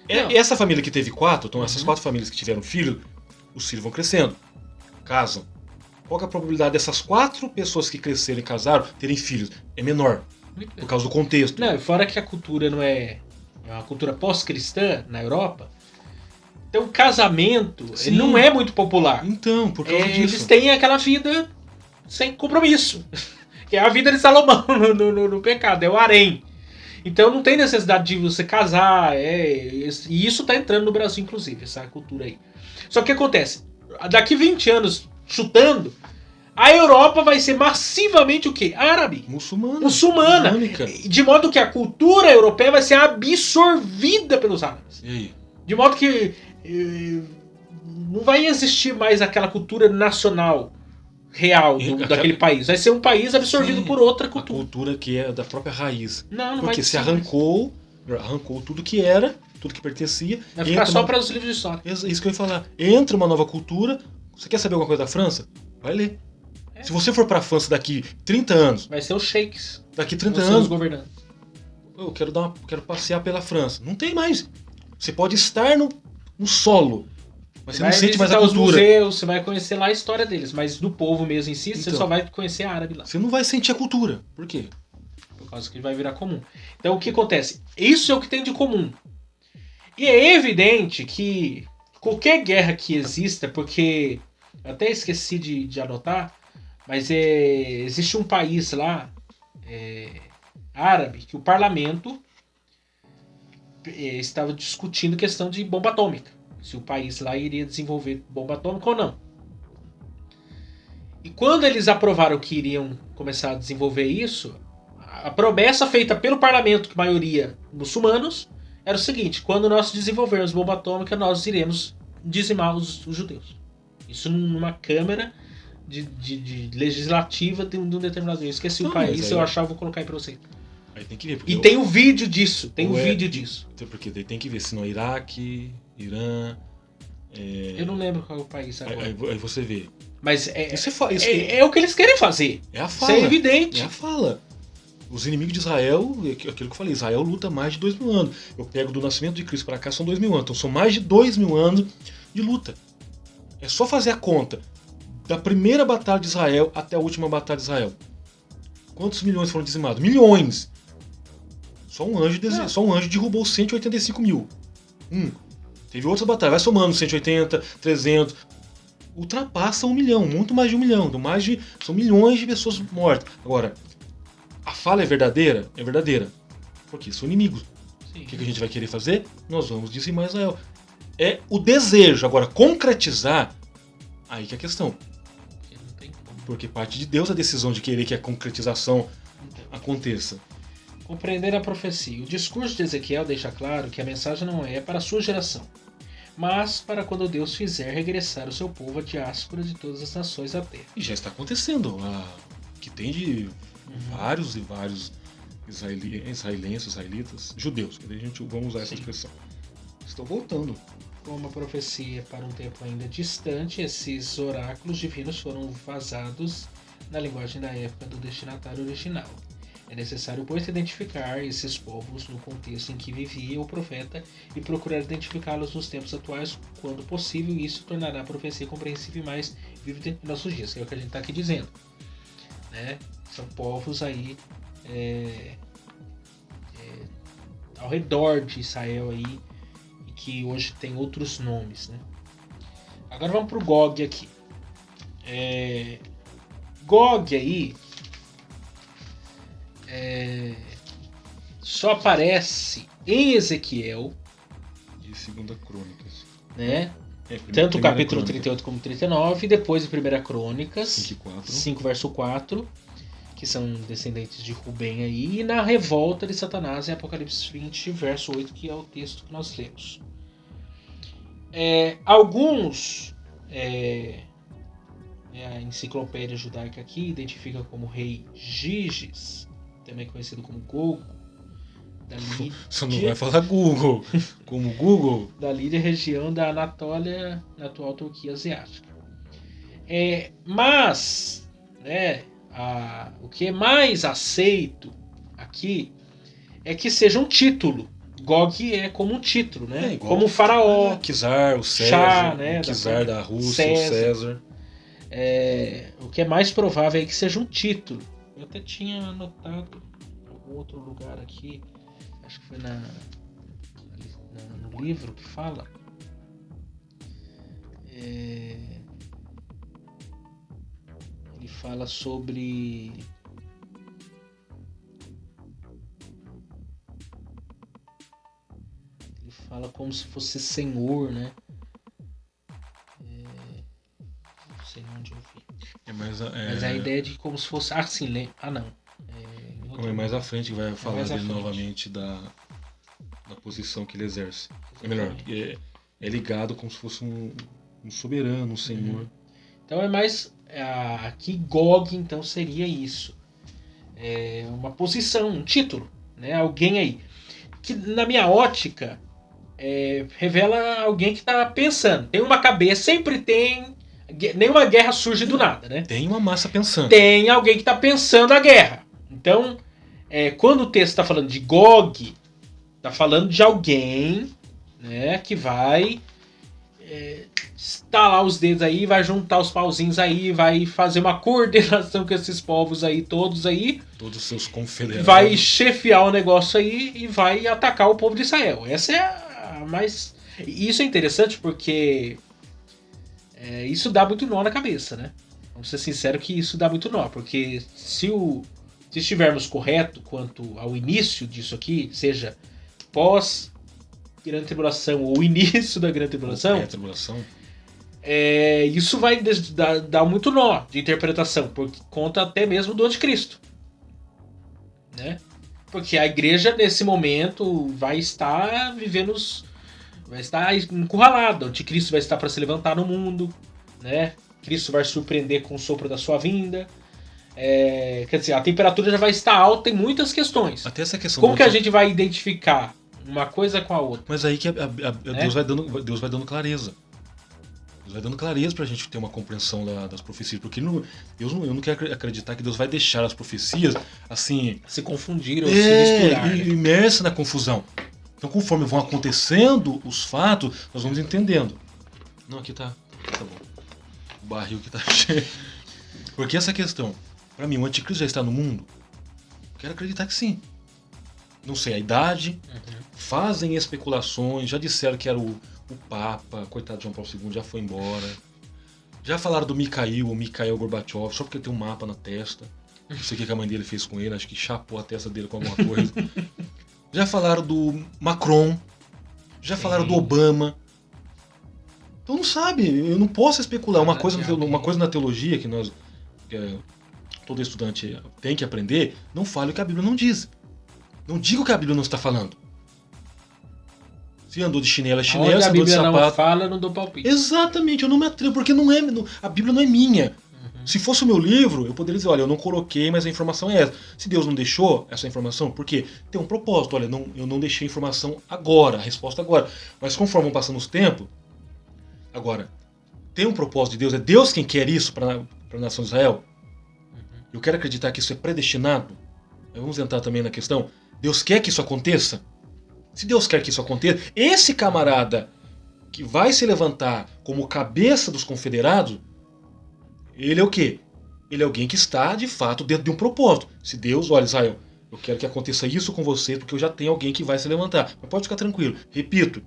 Essa família que teve 4, então essas 4 famílias que tiveram filhos, os filhos vão crescendo, casam. Qual que é a probabilidade dessas 4 pessoas que cresceram e casaram terem filhos? É menor, por causa do contexto. Não, fora que a cultura não é uma cultura pós-cristã na Europa, então o casamento não é muito popular. Então, por causa disso. Eles têm aquela vida sem compromisso, que é a vida de Salomão no pecado, é o harém. Então não tem necessidade de você casar, e isso tá entrando no Brasil, inclusive, essa cultura aí. Só que o que acontece? Daqui 20 anos, chutando, a Europa vai ser massivamente o quê? Árabe. Muçulmana. De modo que a cultura europeia vai ser absorvida pelos árabes. E aí? De modo que não vai existir mais aquela cultura nacional real daquele país. Vai ser um país absorvido Sim, por outra a cultura. cultura que é da própria raiz. Não vai Porque se ser arrancou tudo que era, tudo que pertencia. Vai ficar entra só uma- para os livros de história. Isso que eu ia falar. Entra uma nova cultura. Você quer saber alguma coisa da França? Vai ler. Se você for pra França daqui 30 anos, Vai ser os sheiks. daqui 30 Vão ser os anos, governantes. eu quero passear pela França. Não tem mais. Você pode estar no solo, mas você não sente mais a visitar os cultura. museus, você vai conhecer lá a história deles, mas do povo mesmo em si, você Então. só vai conhecer árabe lá. Você não vai sentir a cultura. Por quê? Por causa que vai virar comum. Então o que acontece? Isso é o que tem de comum. E é evidente que qualquer guerra que exista, porque eu até esqueci de anotar, mas existe um país lá, árabe, que o parlamento estava discutindo questão de bomba atômica. Se o país lá iria desenvolver bomba atômica ou não. E quando eles aprovaram que iriam começar a desenvolver isso, a promessa feita pelo parlamento, que a maioria muçulmanos, era o seguinte: quando nós desenvolvermos bomba atômica, nós iremos dizimar os judeus. Isso numa câmara de legislativa de um determinado. Eu esqueci o país, se eu achar, eu vou colocar aí pra você. Aí tem que ver. E tem o vídeo disso. Vídeo disso. Porque daí tem que ver se não é Iraque, Irã. Eu não lembro qual é o país agora. Aí você vê. Mas Isso é o que eles querem fazer. É a fala. Isso é evidente. É a fala. Os inimigos de Israel, aquilo que eu falei, Israel luta mais de 2000 anos. Eu pego do nascimento de Cristo para cá, são 2000 anos. Então são mais de 2000 anos de luta. É só fazer a conta. Da primeira batalha de Israel até a última batalha de Israel. Quantos milhões foram dizimados? Milhões! Só um anjo derrubou 185 mil. Teve outras batalhas, vai somando 180, 300. Ultrapassa 1 milhão, muito mais de 1 milhão. Então, são milhões de pessoas mortas. Agora, a fala é verdadeira? É verdadeira. Porque são inimigos. Sim. O que a gente vai querer fazer? Nós vamos dizimar Israel. É o desejo. Agora, concretizar, aí que é a questão. Não tem como. Porque parte de Deus a decisão de querer que a concretização aconteça. Compreender a profecia. O discurso de Ezequiel deixa claro que a mensagem não é para a sua geração, mas para quando Deus fizer regressar o seu povo à diáspora de todas as nações da terra. E já está acontecendo. Que tem de vários e vários israelitas, judeus, que a gente vamos usar essa expressão. Estão voltando. Como a profecia para um tempo ainda distante, esses oráculos divinos foram vazados na linguagem da época do destinatário original. É necessário, pois, identificar esses povos no contexto em que vivia o profeta e procurar identificá-los nos tempos atuais quando possível, e isso tornará a profecia compreensível e mais vívida em nossos dias, que é o que a gente está aqui dizendo. Né? São povos aí ao redor de Israel aí, e que hoje tem outros nomes. Né? Agora vamos para o Gog aqui. Gog aí só aparece em Ezequiel, De Segunda Crônicas. né? Tanto o capítulo 38 como 39, e depois de 1 Crônicas 5 verso 4, que são descendentes de Rubem aí, e na revolta de Satanás em Apocalipse 20 verso 8, que é o texto que nós lemos. Alguns a enciclopédia judaica aqui identifica como rei Giges, também conhecido como Gogo, da Lídia. Você não vai falar Google, como Google. Da Lídia, região da Anatólia, na atual Turquia asiática. Mas, né, o que é mais aceito aqui é que seja um título. Gog é como um título, né? Como o faraó, Czar, o César, né, o Czar da Rússia, o César. O que é mais provável é que seja um título. Eu até tinha anotado em algum outro lugar aqui, acho que foi no livro que fala. Ele fala sobre fala como se fosse senhor, né? Não sei onde eu vi. Mas a ideia de como se fosse... não. É mais à frente que vai falar dele novamente da posição que ele exerce. É melhor, é ligado como se fosse um soberano, um senhor. Então é mais que Gog então seria isso. É uma posição, um título, né? Alguém aí. Que na minha ótica revela alguém que está pensando. Tem uma cabeça, sempre tem. Nenhuma guerra surge do nada, né? Tem uma massa pensando. Tem alguém que está pensando a guerra. Então, quando o texto está falando de Gog, está falando de alguém, né, que vai estalar os dedos aí, vai juntar os pauzinhos aí, vai fazer uma coordenação com esses povos aí, todos aí. Todos os seus confederados. Vai chefiar o negócio aí e vai atacar o povo de Israel. Essa é a mais... Isso é interessante porque isso dá muito nó na cabeça, né? Vamos ser sinceros que isso dá muito nó, porque se estivermos correto quanto ao início disso aqui, seja pós Grande Tribulação ou início da Grande Tribulação, tribulação. Isso vai dar muito nó de interpretação, por conta até mesmo do anticristo, né? Porque a igreja nesse momento vai estar vivendo vai estar encurralada, o anticristo vai estar para se levantar no mundo, né? Cristo vai surpreender com o sopro da sua vinda. Quer dizer, a temperatura já vai estar alta em muitas questões. Até essa questão. Como que a gente vai identificar uma coisa com a outra? Mas aí que Deus vai dando clareza. Deus vai dando clareza pra gente ter uma compreensão das profecias. Porque eu não quero acreditar que Deus vai deixar as profecias assim... se confundir ou se misturar. Né? Imersa na confusão. Então, conforme vão acontecendo os fatos, nós vamos entendendo. Não, aqui tá bom. O barril que tá cheio. Porque essa questão, pra mim, o anticristo já está no mundo? Quero acreditar que sim. Não sei a idade, fazem especulações, já disseram que era o Papa, coitado de João Paulo II, já foi embora. Já falaram do Mikhail Gorbachev, só porque tem um mapa na testa. Não sei o que a mãe dele fez com ele, acho que chapou a testa dele com alguma coisa. Já falaram do Macron, já falaram do Obama. Então não sabe, eu não posso especular. Uma coisa na teologia que todo estudante tem que aprender, não fale o que a Bíblia não diz. Não diga o que a Bíblia não está falando. Se andou de chinelo, é chinelo. Se andou de sapato... a Bíblia não fala, eu não dou palpite. Exatamente, eu não me atrevo, porque a Bíblia não é minha. Se fosse o meu livro, eu poderia dizer, olha, eu não coloquei, mas a informação é essa. Se Deus não deixou essa informação, por quê? Tem um propósito, olha, eu não deixei a informação agora, a resposta agora. Mas conforme vão passando os tempos, agora, tem um propósito de Deus, é Deus quem quer isso para a nação de Israel. Eu quero acreditar que isso é predestinado. Vamos entrar também na questão, Deus quer que isso aconteça? Se Deus quer que isso aconteça, esse camarada que vai se levantar como cabeça dos confederados, ele é o quê? Ele é alguém que está, de fato, dentro de um propósito. Se Deus, olha, Israel, eu quero que aconteça isso com você, porque eu já tenho alguém que vai se levantar. Mas pode ficar tranquilo. Repito,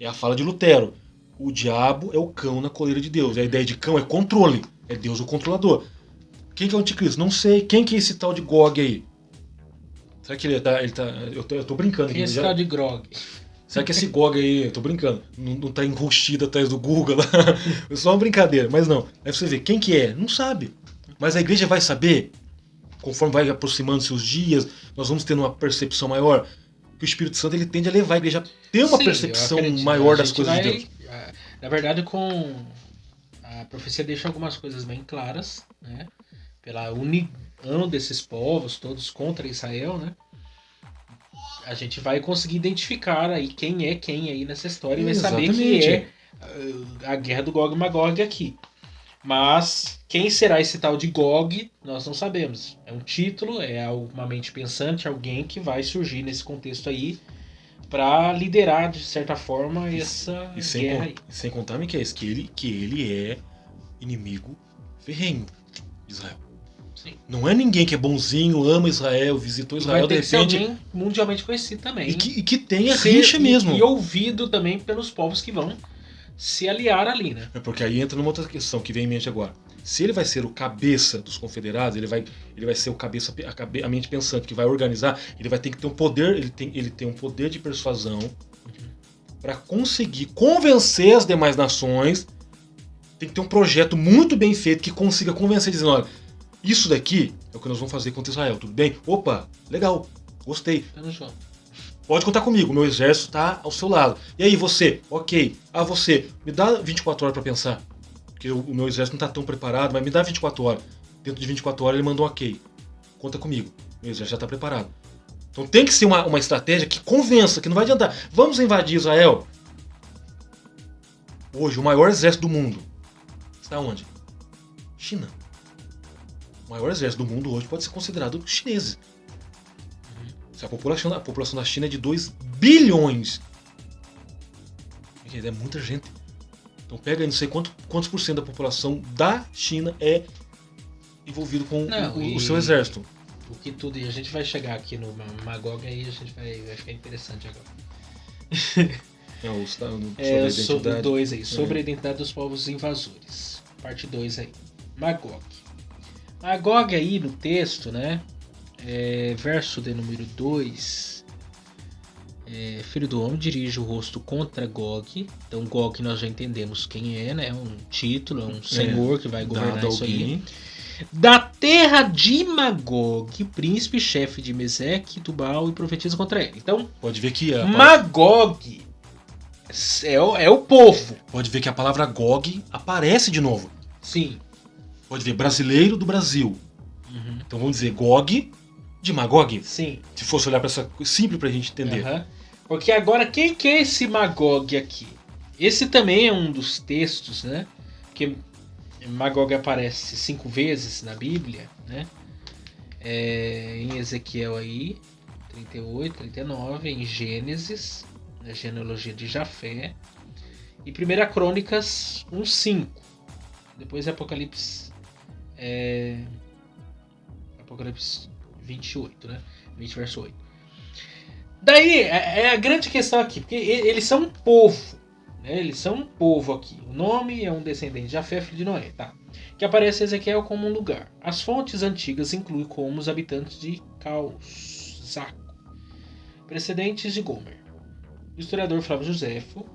é a fala de Lutero. O diabo é o cão na coleira de Deus. A ideia de cão é controle. É Deus o controlador. Quem que é o anticristo? Não sei. Quem que é esse tal de Gog aí? Será que ele tá... Eu tô brincando aqui. Quem é esse tal de Grog? Será que esse Gog aí, eu tô brincando, não tá enrustido atrás do Google lá? É só uma brincadeira, mas não. Aí você vê, quem que é? Não sabe. Mas a igreja vai saber, conforme vai aproximando-se os dias, nós vamos tendo uma percepção maior, que o Espírito Santo ele tende a levar a igreja a ter uma percepção maior das coisas de Deus. Na verdade, a profecia deixa algumas coisas bem claras, né? Pela união desses povos, todos contra Israel, né? A gente vai conseguir identificar aí quem é quem aí nessa história e vai saber que é a guerra do Gog e Magog aqui. Mas quem será esse tal de Gog, nós não sabemos. É um título, é uma mente pensante, alguém que vai surgir nesse contexto aí para liderar, de certa forma, essa guerra aí. E sem contar, Miquel, que ele é inimigo ferrenho de Israel. Sim. Não é ninguém que é bonzinho, ama Israel, visitou Israel, de repente... Vai ter que ser alguém mundialmente conhecido também. E que tenha rixa mesmo. E ouvido também pelos povos que vão se aliar ali, né? Porque aí entra numa outra questão que vem em mente agora. Se ele vai ser o cabeça dos confederados, ele vai ser o cabeça, a mente pensante que vai organizar, ele vai ter que ter um poder, ele tem um poder de persuasão para conseguir convencer as demais nações. Tem que ter um projeto muito bem feito que consiga convencer, dizendo, olha, isso daqui é o que nós vamos fazer contra Israel, tudo bem? Opa, legal, gostei. Pode contar comigo, meu exército está ao seu lado. E aí você? Ok. Ah, você, me dá 24 horas para pensar. porque o meu exército não tá tão preparado, mas me dá 24 horas. Dentro de 24 horas ele mandou um ok. Conta comigo. Meu exército já tá preparado. Então tem que ser uma estratégia que convença, que não vai adiantar. Vamos invadir Israel? Hoje, o maior exército do mundo está onde? China. O maior exército do mundo hoje pode ser considerado chinês. Se a população da China é de 2 bilhões. É muita gente. Então pega aí, não sei quantos por cento da população da China é envolvido com o seu exército. O que tudo, e a gente vai chegar aqui no Magog, aí a gente vai ficar interessante agora. Sobre a identidade. Sobre 2 aí, sobre a identidade dos povos invasores. Parte 2 aí. Magog. Magog aí no texto, né? Verso de número 2. Filho do homem dirige o rosto contra Gog. Então Gog nós já entendemos quem é, né? Um título, um senhor que vai governar isso aí. Da terra de Magog, príncipe chefe de Meseque, Tubal, e profetiza contra ele. Então, pode ver que Magog é o povo. Pode ver que a palavra Gog aparece de novo. Sim. Pode ver brasileiro do Brasil. Uhum. Então vamos dizer Gog de Magog. Sim. Se fosse olhar para essa simples pra gente entender. Uhum. Porque agora quem que é esse Magog aqui? Esse também é um dos textos, né? Que Magog aparece 5 vezes na Bíblia, né? Em Ezequiel aí, 38, 39, em Gênesis, na genealogia de Jafé, e 1 Crônicas 1:5. Depois Apocalipse 28, né? 20 verso 8. Daí é a grande questão aqui, porque eles são um povo. Eles são um povo aqui. O nome é um descendente de Jafé, filho de Noé, tá? Que aparece em Ezequiel como um lugar. As fontes antigas incluem como os habitantes de Calzaco, precedentes de Gomer. O historiador Flávio Joséfo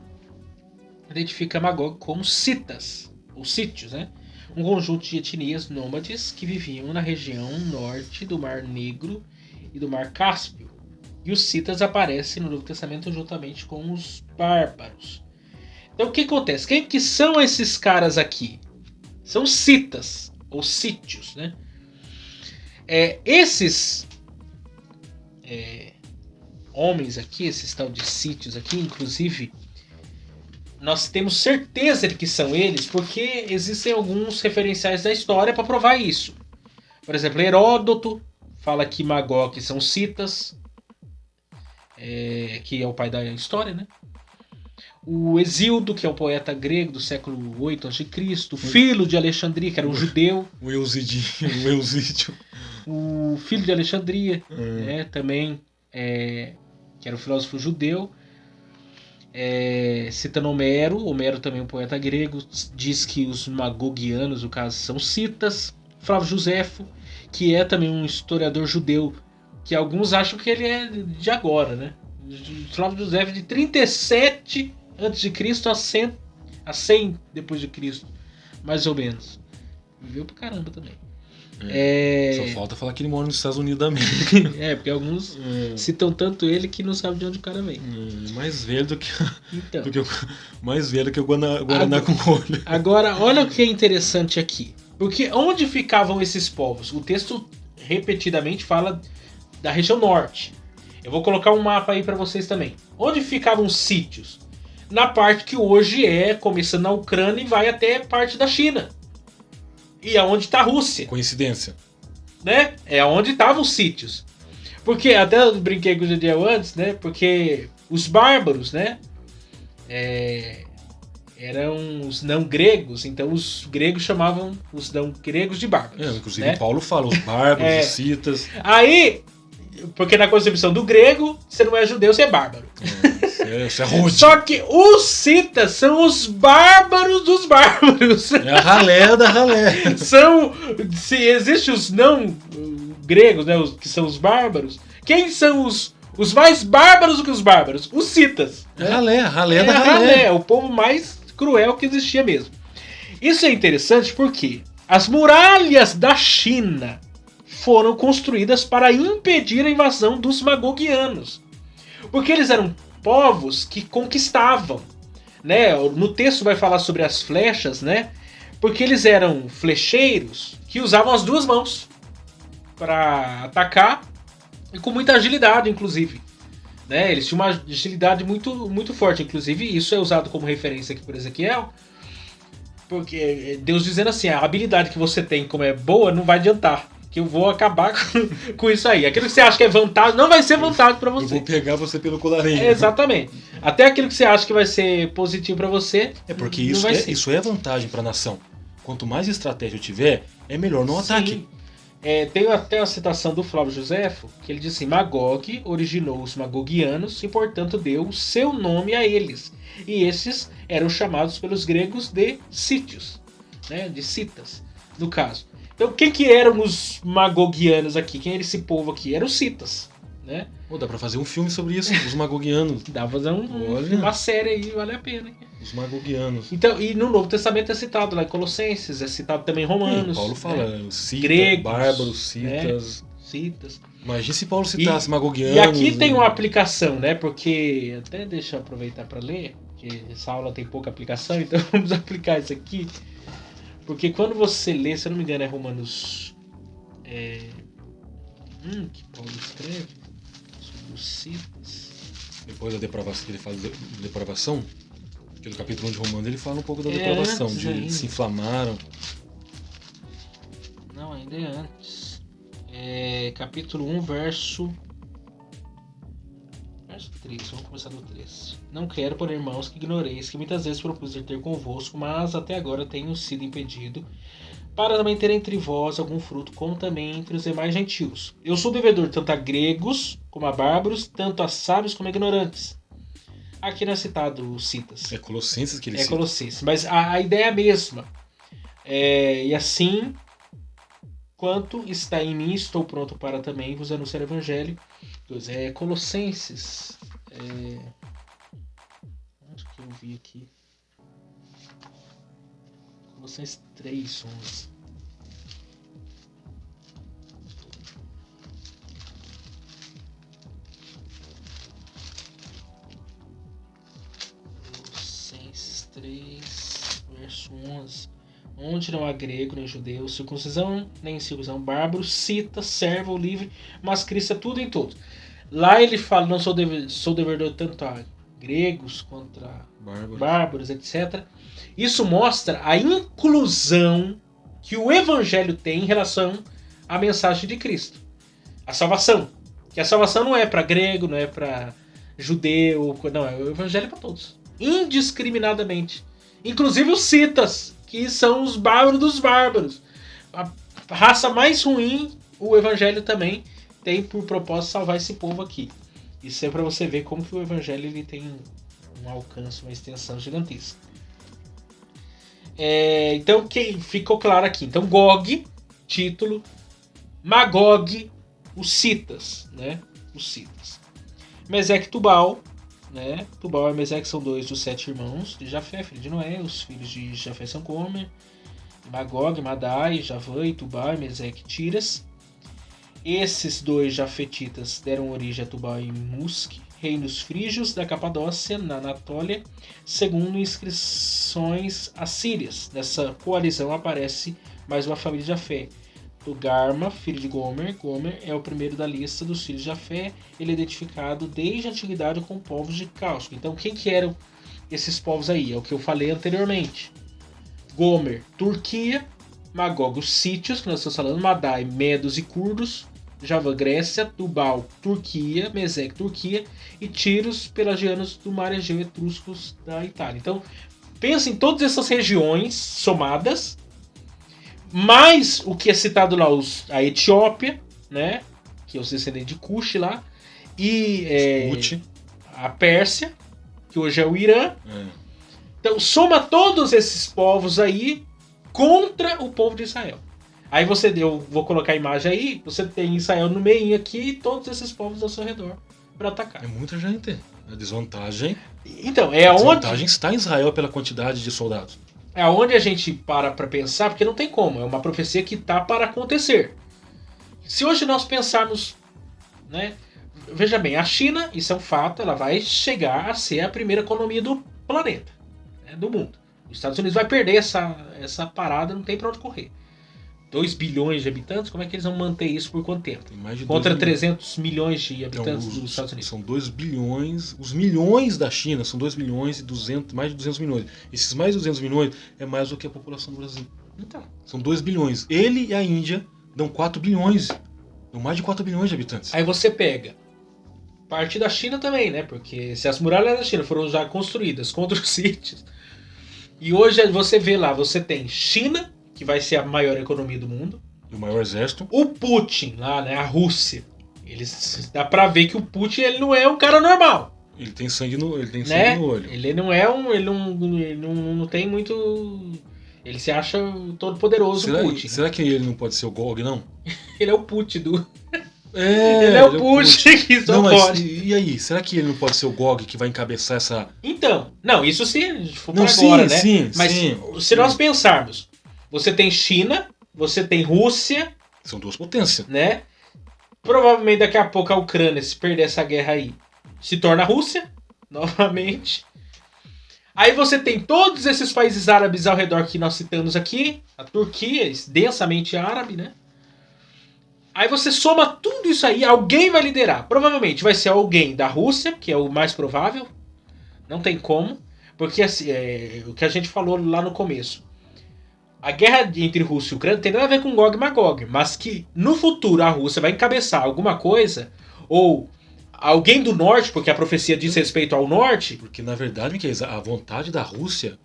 identifica Magog como citas, ou sítios, né? Um conjunto de etnias nômades que viviam na região norte do Mar Negro e do Mar Cáspio. E os citas aparecem no Novo Testamento juntamente com os bárbaros. Então o que acontece? Quem que são esses caras aqui? São citas, ou sítios, né? Esses homens aqui, esses tal de sítios aqui, inclusive, nós temos certeza de que são eles, porque existem alguns referenciais da história para provar isso. Por exemplo, Heródoto fala que Magog são citas, que é o pai da história, né? O Hesíodo, que é um poeta grego do século 8 a.C., filho de Alexandria, que era um judeu. O Eusídio. O filho de Alexandria, também, que era um filósofo judeu. Citando Homero. Homero também é um poeta grego. Diz que os magogianos, no caso, são citas. Flávio Joséfo, que é também um historiador judeu, que alguns acham que ele é de agora, né? Flávio Joséfo de 37 a.C. a 100 depois de Cristo, mais ou menos. Viveu pra caramba também. Só falta falar que ele mora nos Estados Unidos da América. Porque alguns citam tanto ele que não sabem de onde o cara vem. Mais velho do que então, mais velho que o Guaraná com olho. Agora, olha o que é interessante aqui. Porque onde ficavam esses povos? O texto repetidamente fala da região norte. Eu vou colocar um mapa aí para vocês também. Onde ficavam os sítios? Na parte que hoje começando na Ucrânia e vai até parte da China. E aonde está a Rússia. Coincidência. Né? É onde estavam os sítios. Porque, até eu brinquei com o Jadiel antes, né? Porque os bárbaros, né? Eram os não gregos, então os gregos chamavam os não gregos de bárbaros. Inclusive né? Paulo fala, os bárbaros, os citas. Aí, porque na concepção do grego, você não é judeu, você é bárbaro. Isso é rude. Só que os citas são os bárbaros dos bárbaros. É a ralé da ralé. Se existem os não gregos, né, que são os bárbaros, quem são os mais bárbaros do que os bárbaros? Os citas. É a ralé da ralé. É o povo mais cruel que existia mesmo. Isso é interessante porque as muralhas da China foram construídas para impedir a invasão dos magogianos. Porque eles eram povos que conquistavam. Né? No texto vai falar sobre as flechas, né? Porque eles eram flecheiros que usavam as duas mãos para atacar e com muita agilidade, inclusive. Né? Eles tinham uma agilidade muito, muito forte. Inclusive, isso é usado como referência aqui por Ezequiel. Porque Deus dizendo assim, a habilidade que você tem como é boa não vai adiantar. Que eu vou acabar com isso aí. Aquilo que você acha que é vantagem não vai ser vantagem para você. Eu vou pegar você pelo colarinho. Exatamente. Até aquilo que você acha que vai ser positivo para você. É porque não isso é vantagem para a nação. Quanto mais estratégia eu tiver, é melhor no ataque. Tem até a citação do Flávio Josefo, que ele diz assim: Magog originou os magogianos e, portanto, deu seu nome a eles. E esses eram chamados pelos gregos de sítios, né? De citas, no caso. Então, quem que eram os magogianos aqui? Quem era esse povo aqui? Eram os citas, né? Pô, dá pra fazer um filme sobre isso, os magogianos. Dá pra fazer uma série aí, vale a pena. Os magogianos. Então, e no Novo Testamento é citado lá em Colossenses, é citado também em Romanos. Paulo fala, cita, gregos, bárbaros, citas. Citas. Imagina se Paulo citasse magogianos. E aqui tem uma aplicação, né? Porque, até deixa eu aproveitar para ler, que essa aula tem pouca aplicação, então vamos aplicar isso aqui. Porque quando você lê, se eu não me engano, é Romanos. Que Paulo escreve sobre os citas. Depois da depravação, que ele fala de depravação, que no capítulo 1 de Romanos ele fala um pouco da depravação, de ainda. se inflamaram. Não, ainda é antes. Capítulo 1, verso 3, vamos começar do 3. Não quero, porém, irmãos, que ignoreis que muitas vezes propus ir ter convosco, mas até agora tenho sido impedido, para também ter entre vós algum fruto, como também entre os demais gentios. Eu sou devedor tanto a gregos como a bárbaros, tanto a sábios como a ignorantes. Aqui não é citado os citas. É Colossenses que ele cita. É Colossenses, mas a ideia é a mesma. E assim, quanto está em mim, estou pronto para também vos anunciar o evangelho. Colossenses. Onde que eu vi aqui? Colossenses 3:11. Colossenses 3, verso 11. Onde não há grego nem judeu, circuncisão nem incircuncisão, bárbaro, cita, servo ou livre, mas Cristo é tudo em todos. Lá ele fala, não sou devedor tanto a gregos quanto a bárbaros, etc. Isso mostra a inclusão que o evangelho tem em relação à mensagem de Cristo. A salvação. Que a salvação não é para grego, não é para judeu, não, é o evangelho para todos. Indiscriminadamente. Inclusive os citas, que são os bárbaros dos bárbaros. A raça mais ruim, o evangelho também tem por propósito salvar esse povo aqui. Isso é para você ver como que o evangelho ele tem um alcance, uma extensão gigantesca. Então, que ficou claro aqui. Então, Gog, título, Magog, os citas, né? Os citas. Meseque e Tubal, né? Tubal e Meseque são dois dos 7 irmãos de Jafé, filho de Noé. Os filhos de Jafé são Gomer, Magog, Madai, Javã, Tubal e Meseque e Tiras. Esses dois jafetitas deram origem a Tubal e Musque, reinos frígios da Capadócia, na Anatólia, segundo inscrições assírias. Nessa coalizão aparece mais uma família de Jafé. Togarma, filho de Gomer. Gomer é o primeiro da lista dos filhos de Jafé. Ele é identificado desde a antiguidade com povos de cáustico. Então, quem que eram esses povos aí? É o que eu falei anteriormente. Gomer, Turquia. Magog, os sítios, que nós estamos falando. Madai, medos e curdos. Javã, Grécia. Tubal, Turquia. Meseque, Turquia. E Tiros, pelagianos do mar Egeu, etruscos da Itália. Então, pensa em todas essas regiões somadas, mais o que é citado lá, a Etiópia, né? Que é os descendentes de Cush lá. E a Pérsia, que hoje é o Irã. Então, soma todos esses povos aí contra o povo de Israel. Aí eu vou colocar a imagem aí, você tem Israel no meio aqui e todos esses povos ao seu redor para atacar. É muita gente. A desvantagem. Então, a desvantagem está em Israel pela quantidade de soldados. É onde a gente para pensar, porque não tem como, é uma profecia que está para acontecer. Se hoje nós pensarmos, né, veja bem, a China, isso é um fato, ela vai chegar a ser a primeira economia do planeta, né, do mundo. Os Estados Unidos vai perder essa parada, não tem pra onde correr. 2 bilhões de habitantes, como é que eles vão manter isso por quanto tempo? Tem mais de Contra 2 milhões. 300 milhões de habitantes Então, dos Estados Unidos. são 2 bilhões. Os milhões da China são 2 bilhões e 200, mais de 200 milhões. Esses mais de 200 milhões é mais do que a população do Brasil. Então, São 2 bilhões. Ele e a Índia dão 4 bilhões. Dão mais de 4 bilhões de habitantes. aí você pega parte da China também, né? Porque se as muralhas da China foram já construídas contra os sítios, e hoje você vê lá, você tem China, que vai ser a maior economia do mundo, E o maior exército. o Putin lá, né? A Rússia. Dá pra ver que o Putin ele não é um cara normal. Ele tem sangue no Né? olho. Ele não é um. Ele não tem muito. Ele se acha todo poderoso, o Putin. Será que ele não pode ser o Gog, não? Ele é o Putin do. Ele é o Putin que só Não, mas pode. e aí? Será que ele não pode ser o Gog que vai encabeçar essa... Então, não, isso se for Não, pra sim, agora, né? sim, Mas sim. se nós pensarmos, você tem China, você tem Rússia, São duas potências. né? Provavelmente daqui a pouco a Ucrânia, se perder essa guerra aí, se torna a Rússia, novamente. Aí você tem todos esses países árabes ao redor que nós citamos aqui. A Turquia, densamente árabe, né? Aí você soma tudo isso aí, alguém vai liderar. Provavelmente vai ser alguém da Rússia, que é o mais provável. Não tem como. Porque assim, o que a gente falou lá no começo. A guerra entre Rússia e Ucrânia tem nada a ver com Gog e Magog. Mas que no futuro a Rússia vai encabeçar alguma coisa. Ou alguém do norte, porque a profecia diz respeito ao norte. Porque, na verdade, Miquel, a vontade da Rússia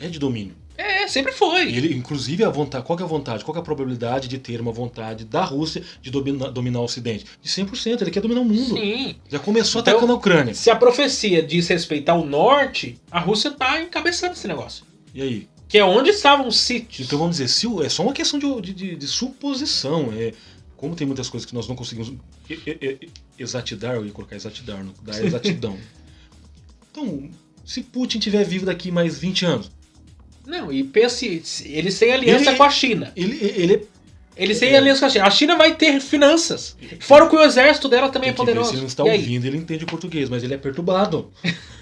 é de domínio. Sempre foi. Ele, inclusive, a vontade, qual que é a vontade? Qual que é a probabilidade de ter uma vontade da Rússia de dominar o Ocidente? De 100%. Ele quer dominar o mundo. Sim. Já começou Então, atacando a Ucrânia. Se a profecia diz respeito ao norte, a Rússia tá encabeçando esse negócio. E aí? Que é onde estavam os sítios. Então vamos dizer, é só uma questão de suposição. Como tem muitas coisas que nós não conseguimos exatidar, eu ia colocar exatidar, não dá exatidão. Então, se Putin estiver vivo daqui mais 20 anos. Não, e pense, eles têm aliança com a China. Eles têm aliança com a China. A China vai ter finanças. Fora que o exército dela também é poderoso. Se ele não está E aí? ouvindo, ele entende o português, mas ele é perturbado.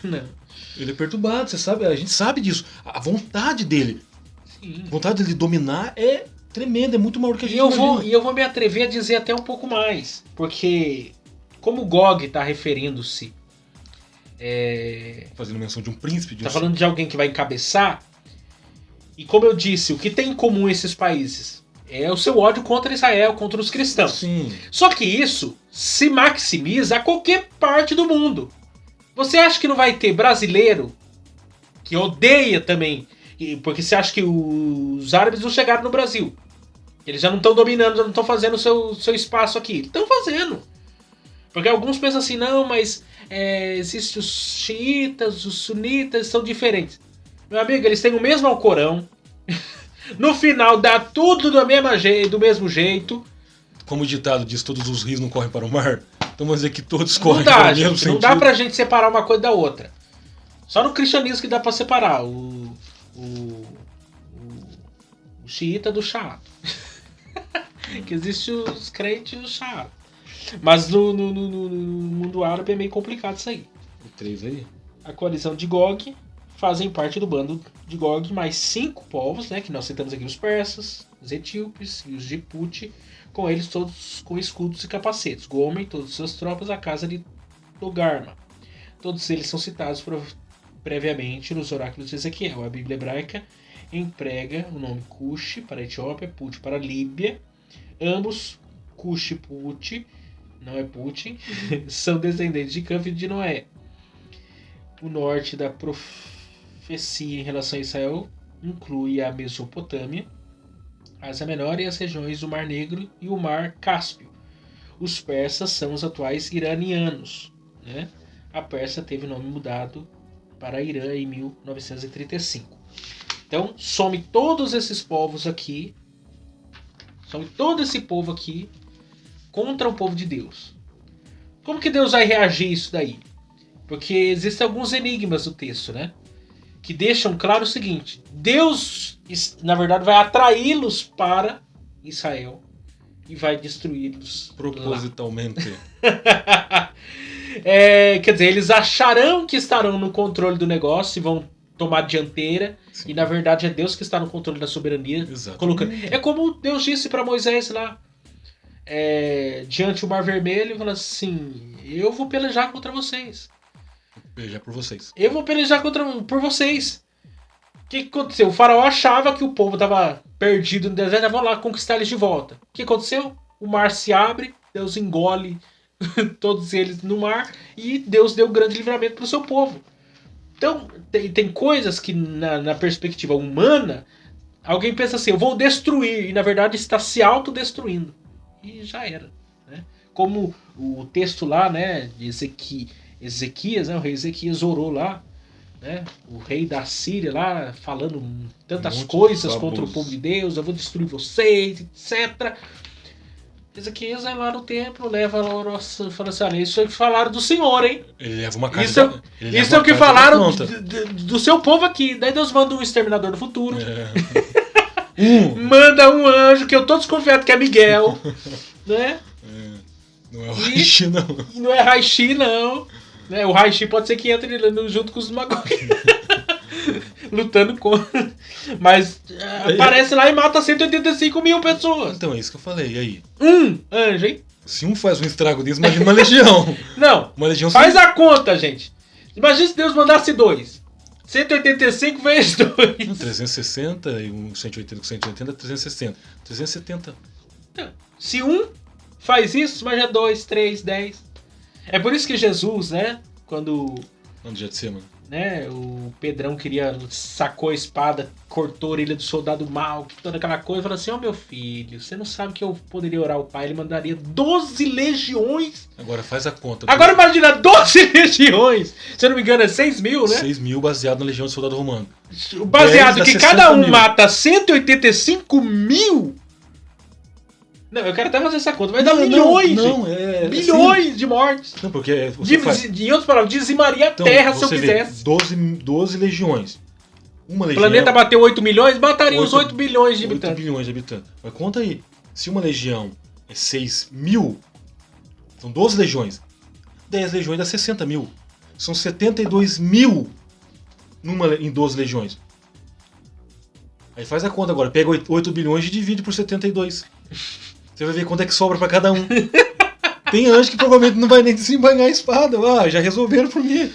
Não. Ele é perturbado, você sabe, a gente sabe disso. A vontade dele, Sim. a vontade dele de dominar é tremenda, é muito maior que a gente E eu vou me atrever a dizer até um pouco mais. Porque, como o Gog está referindo-se. Fazendo menção de um príncipe. Está falando de alguém que vai encabeçar. E como eu disse, o que tem em comum esses países é o seu ódio contra Israel, contra os cristãos. Sim. Só que isso se maximiza a qualquer parte do mundo. Você acha que não vai ter brasileiro que odeia também? Porque você acha que os árabes não chegaram no Brasil. Eles já não estão dominando, já não estão fazendo o seu espaço aqui. Estão fazendo. Porque alguns pensam assim, não, mas existem os xiitas, os sunitas, são diferentes. Meu amigo, eles têm o mesmo Alcorão. No final dá tudo do mesmo jeito. Como o ditado diz, todos os rios não correm para o mar. Então vamos dizer que todos correm Não dá, para o mesmo gente, sentido. não dá pra gente separar uma coisa da outra. Só no cristianismo que dá pra separar o xiita do chato. Que existe os crentes e os chatos. Mas no mundo árabe é meio complicado isso aí. O 3 aí? A coalizão de Gog fazem parte do bando de Gog mais 5 povos, né, que nós citamos aqui: os persas, os etíopes e os Jiputi, com eles todos com escudos e capacetes. Gomer e todas as suas tropas à casa de Togarma. Todos eles são citados previamente nos oráculos de Ezequiel. A Bíblia hebraica emprega o nome Cush para a Etiópia, Put para a Líbia. Ambos, Cush e Put, não é Putin, são descendentes de Cã, filho de Noé. O norte da profecia em relação a Israel inclui a Mesopotâmia, a Ásia Menor e as regiões do Mar Negro e o Mar Cáspio. Os persas são os atuais iranianos, né? A Pérsia teve o nome mudado para Irã em 1935. Então, some todos esses povos aqui, some todo esse povo aqui contra o povo de Deus. Como que Deus vai reagir a isso daí? Porque existem alguns enigmas do texto, né? Que deixam claro o seguinte: Deus, na verdade, vai atraí-los para Israel e vai destruí-los propositalmente. Quer dizer, eles acharão que estarão no controle do negócio e vão tomar a dianteira Sim. E na verdade é Deus que está no controle da soberania. Exatamente. Colocando. É como Deus disse para Moisés lá, diante do Mar Vermelho, ele falou assim: eu vou pelejar contra vocês. Pelejar por vocês. Eu vou pelejar por vocês. O que aconteceu? O faraó achava que o povo estava perdido no deserto, vão lá conquistar eles de volta. O que aconteceu? O mar se abre, Deus engole todos eles no mar e Deus deu grande livramento para o seu povo. Então, tem coisas que na perspectiva humana, alguém pensa assim, eu vou destruir, e na verdade está se autodestruindo. E já era. Né? Como o texto lá, né, de Ezequias, né, o rei Ezequias orou lá, né, o rei da Síria lá, falando tantas coisas contra o povo de Deus, eu vou destruir vocês, etc. Ezequias vai lá no templo, leva a oração, fala assim, olha, isso é o que falaram do Senhor, hein? Ele leva uma carta. Isso é o que falaram do seu povo aqui. Daí Deus manda um exterminador do futuro. Manda um anjo, que eu tô desconfiado que é Miguel. Né? Não é o Raishi, não. Não é Raishi, não. Né? O Raishi pode ser que entre junto com os magos. Lutando contra. Mas aparece lá e mata 185 mil pessoas. Então, é isso que eu falei. E aí? Anjo, hein? Se um faz um estrago desse, imagina uma legião. Não, uma legião faz a conta, gente. Imagina se Deus mandasse 2. 185 vezes 2. 360 e um 180 com 180 é 360. 370. Então, se um faz isso, imagina 2, 3, 10. É por isso que Jesus, né? Quando... Não, do Getsemane. Né, o Pedrão sacou a espada, cortou a orelha do soldado mau, toda aquela coisa, falou assim, meu filho, você não sabe que eu poderia orar ao pai, ele mandaria 12 legiões. Agora faz a conta. Agora imagina 12 legiões, se eu não me engano é 6 mil, né? 6 mil baseado na legião do soldado romano. Baseado que cada um mata 185 mil. Não, eu quero até fazer essa conta. Vai dar milhões. Milhões de mortes. Não, porque em outras palavras, dizimaria a Terra se eu quisesse. 12 legiões. Uma legião. O planeta bateu 8 milhões, mataria os 8 bilhões de habitantes. 8 bilhões de habitantes. Mas conta aí. Se uma legião é 6 mil, são 12 legiões. 10 legiões dá 60 mil. São 72 mil em 12 legiões. Aí faz a conta agora. Pega 8 bilhões e divide por 72. Você vai ver quanto é que sobra pra cada um. Tem anjo que provavelmente não vai nem desembanhar a espada. Já resolveram por mim.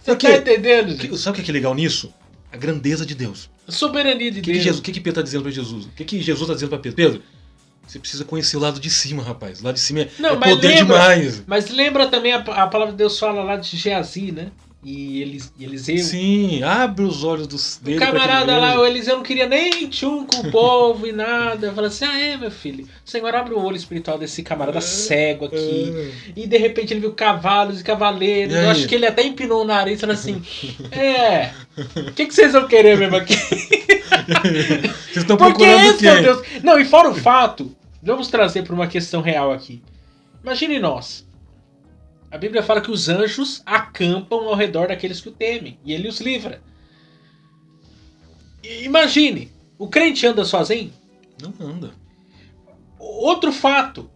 Você tá entendendo, gente? Sabe o que é legal nisso? A grandeza de Deus. A soberania de Deus. O que Pedro tá dizendo pra Jesus? O que Jesus tá dizendo pra Pedro? Pedro, você precisa conhecer o lado de cima, rapaz. O lado de cima é poder demais. Mas lembra também a palavra de Deus fala lá de Geazi, né? E Eliseu. Sim, abre os olhos dele. O camarada lá, o Eliseu não queria nem tchum com o povo e nada. Fala assim, meu filho, o Senhor abre o olho espiritual desse camarada cego aqui. E de repente ele viu cavalos e cavaleiros. Eu acho que ele até empinou o nariz e falou assim, o que vocês vão querer mesmo aqui? Vocês estão procurando o quê? Meu Deus. Não, e fora o fato, vamos trazer para uma questão real aqui. Imagine nós. A Bíblia fala que os anjos acampam ao redor daqueles que o temem. E ele os livra. Imagine, o crente anda sozinho? Não anda. Outro fato.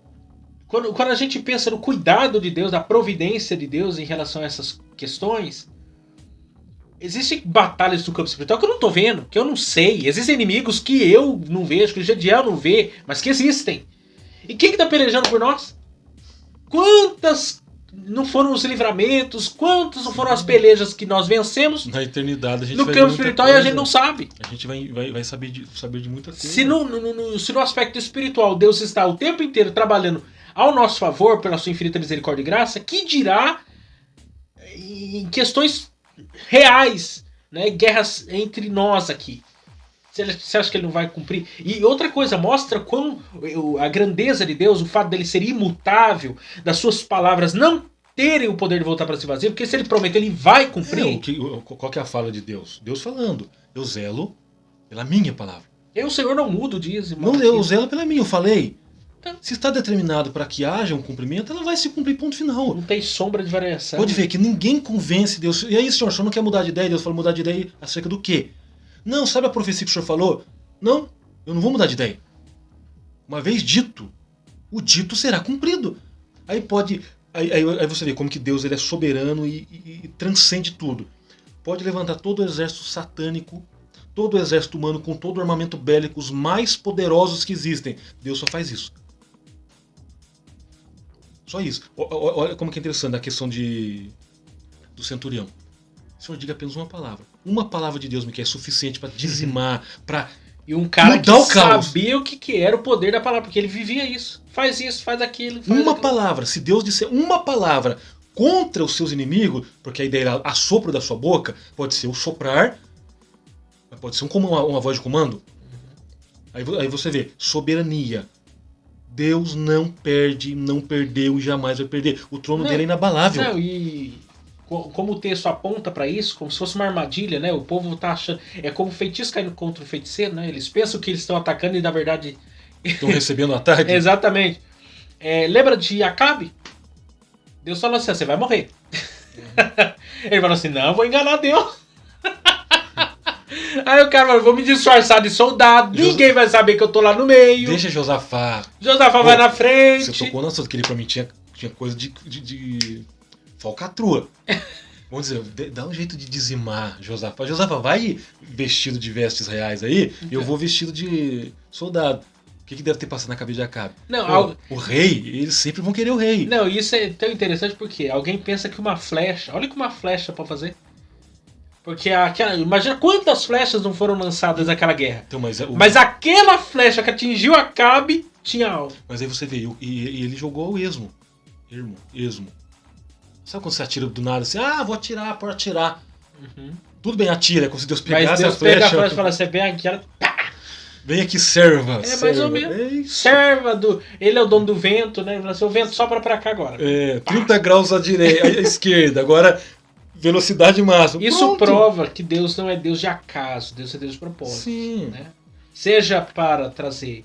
Quando a gente pensa no cuidado de Deus, na providência de Deus em relação a essas questões, existem batalhas do campo espiritual que eu não estou vendo, que eu não sei. Existem inimigos que eu não vejo, que o Jediel não vê, mas que existem. E quem está pelejando por nós? Quantas não foram os livramentos, quantos não foram as pelejas que nós vencemos na eternidade a gente no campo espiritual coisa. E a gente não sabe. A gente vai saber de muita coisa. Se no aspecto espiritual Deus está o tempo inteiro trabalhando ao nosso favor, pela sua infinita misericórdia e graça, que dirá em questões reais, né, guerras entre nós aqui. Você acha que ele não vai cumprir? E outra coisa, mostra a grandeza de Deus, o fato dele ser imutável, das suas palavras não terem o poder de voltar para si vazio, porque se ele prometer, ele vai cumprir. Qual que é a fala de Deus? Deus falando, eu zelo pela minha palavra. O Senhor não muda o dízimo. Não, eu zelo pela minha, eu falei. Se está determinado para que haja um cumprimento, ela vai se cumprir, ponto final. Não tem sombra de variação. Pode ver que ninguém convence Deus. E aí, senhor, o senhor não quer mudar de ideia? Deus fala, mudar de ideia acerca do quê? Não, sabe a profecia que o senhor falou? Não, eu não vou mudar de ideia. Uma vez dito, o dito será cumprido. Aí você vê como que Deus ele é soberano e transcende tudo. Pode levantar todo o exército satânico, todo o exército humano, com todo o armamento bélico, os mais poderosos que existem. Deus só faz isso. Só isso. Olha como que é interessante a questão do centurião. O Senhor, diga apenas uma palavra. Uma palavra de Deus, que é suficiente para dizimar, para E um cara que mudar o caos. sabia o que era o poder da palavra, porque ele vivia isso. Faz isso, faz aquilo. Faz Uma aquilo. palavra. Se Deus disser uma palavra contra os seus inimigos, porque a ideia é assopro da sua boca, pode ser o soprar, pode ser uma voz de comando. Aí você vê, soberania. Deus não perde, não perdeu e jamais vai perder. O trono dele é inabalável. Não, e como o texto aponta pra isso, como se fosse uma armadilha, né? O povo tá achando. É como feitiço caindo contra o feiticeiro, né? Eles pensam que eles estão atacando e na verdade. Estão recebendo ataque. Exatamente. Lembra de Acabe? Deus falou assim: você vai morrer. Ele falou assim: não, vou enganar Deus. Aí o cara falou: vou me disfarçar de soldado, ninguém vai saber que eu tô lá no meio. Deixa Josafá. Josafá vai na frente. Você tocou na sua, que ele pra mim tinha coisa de falcatrua. Vamos dizer, dá um jeito de dizimar Josafá. Josafá, vai vestido de vestes reais aí, e eu vou vestido de soldado. O que deve ter passado na cabeça de Acabe? Não, o rei, eles sempre vão querer o rei. Não, isso é tão interessante porque alguém pensa que uma flecha... Olha o que uma flecha pode fazer. Porque imagina quantas flechas não foram lançadas naquela guerra. Então, mas aquela flecha que atingiu Acabe tinha alvo. Mas aí você vê, e ele jogou ao esmo. Esmo. Sabe quando você atira do nada assim? Ah, vou atirar, pode atirar. Uhum. Tudo bem, atira, é como se Deus pegasse mas Deus a flecha. Pega a flecha e fala, você vem aqui, ela... Vem aqui, serva. É mais ou menos. Serva do... Ele é o dono do vento, né? Ele fala assim, o vento sopra pra cá agora. 30 graus à direita, à esquerda. Agora, velocidade máxima. Isso Pronto. prova que Deus não é Deus de acaso. Deus é Deus de propósito. Sim. Né? Seja para trazer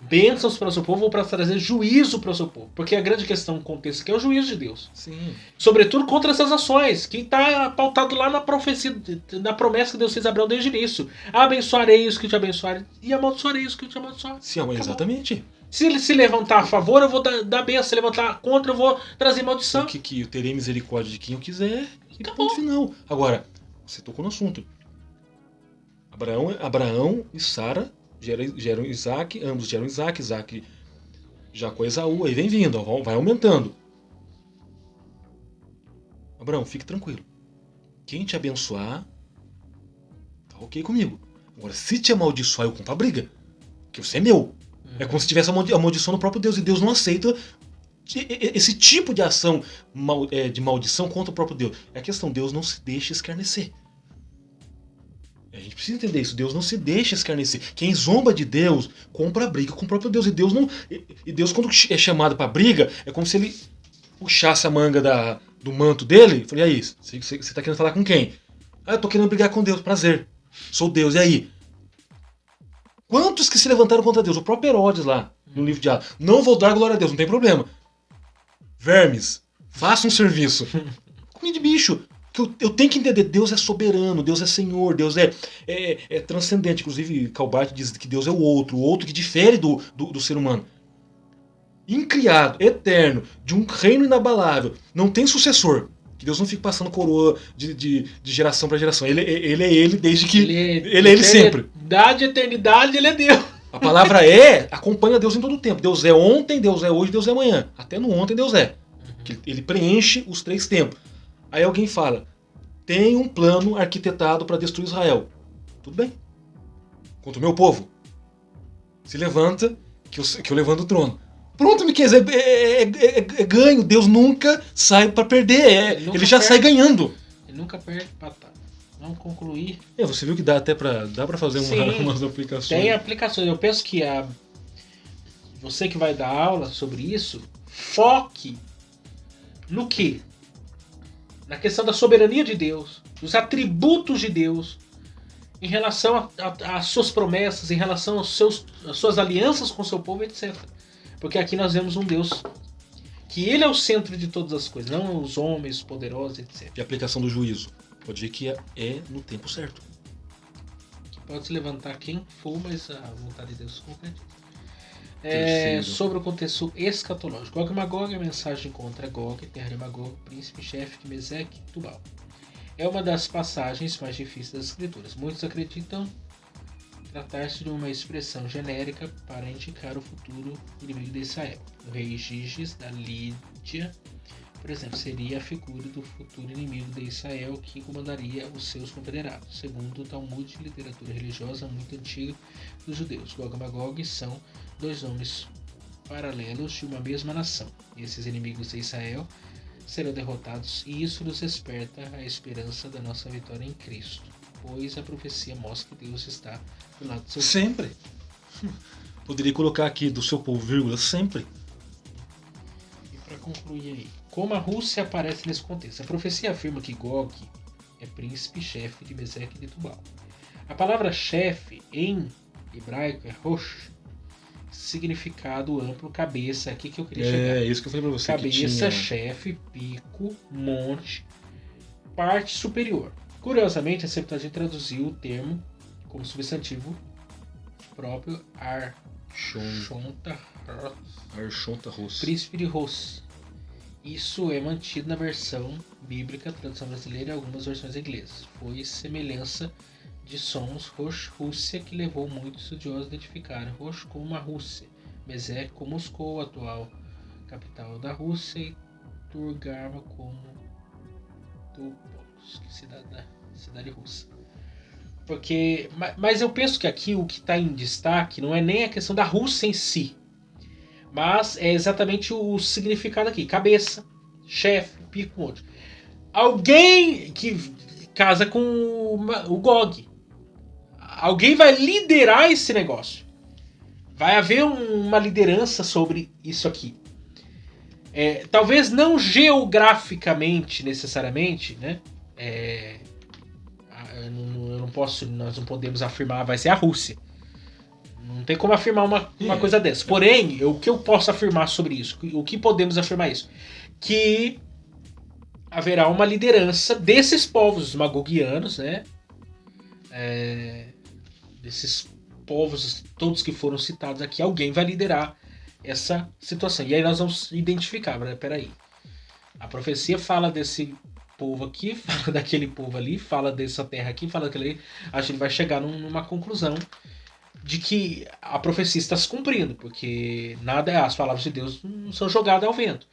bênçãos para o seu povo ou para trazer juízo para o seu povo. Porque a grande questão no contexto aqui é o juízo de Deus. Sim. Sobretudo contra essas ações, que está pautado lá na profecia, na promessa que Deus fez a Abraão desde o início. Abençoarei os que te abençoarem e amaldiçoarei os que te amaldiçoarem. Sim, exatamente. Se ele se levantar a favor, eu vou dar bênção. Se levantar contra, eu vou trazer maldição. Que eu terei misericórdia de quem eu quiser. E Acabou. ponto final. Agora, você tocou no assunto. Abraão e Sara geram Isaac, ambos geram Isaac, Isaac Jacó e Esaú, aí vem vindo, vai aumentando. Abraão, fique tranquilo. Quem te abençoar, tá ok comigo. Agora, se te amaldiçoar, eu compro a briga. Porque você é meu. É como se tivesse a maldição no próprio Deus, e Deus não aceita esse tipo de ação de maldição contra o próprio Deus. É a questão, Deus não se deixa escarnecer. A gente precisa entender isso. Deus não se deixa escarnecer. Quem zomba de Deus, compra a briga com o próprio Deus. E Deus, quando é chamado para briga, é como se ele puxasse a manga do manto dele e falei, e aí, você tá querendo falar com quem? Ah, eu tô querendo brigar com Deus, prazer. Sou Deus, e aí? Quantos que se levantaram contra Deus? O próprio Herodes lá, no livro de Atos. Não vou dar glória a Deus, não tem problema. Vermes, faça um serviço. Comida de bicho. Eu tenho que entender, Deus é soberano, Deus é Senhor, Deus é transcendente. Inclusive, Calbart diz que Deus é o outro que difere do ser humano. Incriado, eterno, de um reino inabalável, não tem sucessor. Que Deus não fique passando coroa de geração para geração. Ele é ele desde que... Ele é ele sempre. Eternidade, ele é Deus. A palavra acompanha Deus em todo o tempo. Deus é ontem, Deus é hoje, Deus é amanhã. Até no ontem Deus é. Ele preenche os 3 tempos. Aí alguém fala, tem um plano arquitetado para destruir Israel. Tudo bem. Contra o meu povo. Se levanta, que eu levanto o trono. Pronto, Miqueias, é ganho. Deus nunca sai para perder. Ele já sai ganhando. Ele nunca perde batata. Vamos concluir. Você viu que dá para fazer umas aplicações. Tem aplicações. Eu penso que você que vai dar aula sobre isso, foque no quê? Na questão da soberania de Deus, dos atributos de Deus, em relação às suas promessas, em relação às suas alianças com o seu povo, etc. Porque aqui nós vemos um Deus que ele é o centro de todas as coisas, não os homens poderosos, etc. E a aplicação do juízo? Pode ver que é no tempo certo. Que pode se levantar quem for, mas a vontade de Deus concretiza. Sobre o contexto escatológico. Gog e Magog, a mensagem contra Gog, terra de Magog, príncipe, chefe de Meseque, Tubal. é uma das passagens mais difíceis das Escrituras. Muitos acreditam tratar-se de uma expressão genérica para indicar o futuro inimigo de Israel. O rei Giges da Lídia, por exemplo, seria a figura do futuro inimigo de Israel que comandaria os seus confederados. Segundo o Talmud, literatura religiosa muito antiga dos judeus, Gog e Magog são dois nomes paralelos de uma mesma nação. Esses inimigos de Israel serão derrotados e isso nos desperta a esperança da nossa vitória em Cristo, pois a profecia mostra que Deus está do lado do seu Sempre. Poderia colocar aqui do seu povo, vírgula, sempre. E para concluir aí, como a Rússia aparece nesse contexto? A profecia afirma que Gog é príncipe-chefe de Meseque e de Tubal. A palavra chefe em hebraico é Rosh, significado amplo, cabeça, aqui que eu queria chegar. É, isso que eu falei pra você. Cabeça, chefe, pico, monte, parte superior. Curiosamente, a Septuaginta traduziu o termo como substantivo próprio Archonta Ros. príncipe de Ros. Isso é mantido na versão bíblica, tradução brasileira e algumas versões inglesas. Foi semelhança de sons Rosh, Rússia, que levou muitos estudiosos a identificarem Rosh como uma Rússia, Mesec como Moscou, atual capital da Rússia, e Turgarma como Tupolsk, cidade russa. Mas eu penso que aqui o que está em destaque não é nem a questão da Rússia em si, mas é exatamente o significado aqui: cabeça, chefe, pico, monte. Alguém que casa com o Gog. Alguém vai liderar esse negócio. Vai haver uma liderança sobre isso aqui. Talvez não geograficamente necessariamente, né? Nós não podemos afirmar vai ser a Rússia. Não tem como afirmar uma coisa dessa. Porém, o que eu posso afirmar sobre isso? O que podemos afirmar isso? Que haverá uma liderança desses povos magogianos, né? Desses povos todos que foram citados aqui, alguém vai liderar essa situação. E aí nós vamos identificar, peraí. A profecia fala desse povo aqui, fala daquele povo ali, fala dessa terra aqui, fala daquele ali. A gente vai chegar numa conclusão de que a profecia está se cumprindo, porque as palavras de Deus não são jogadas ao vento.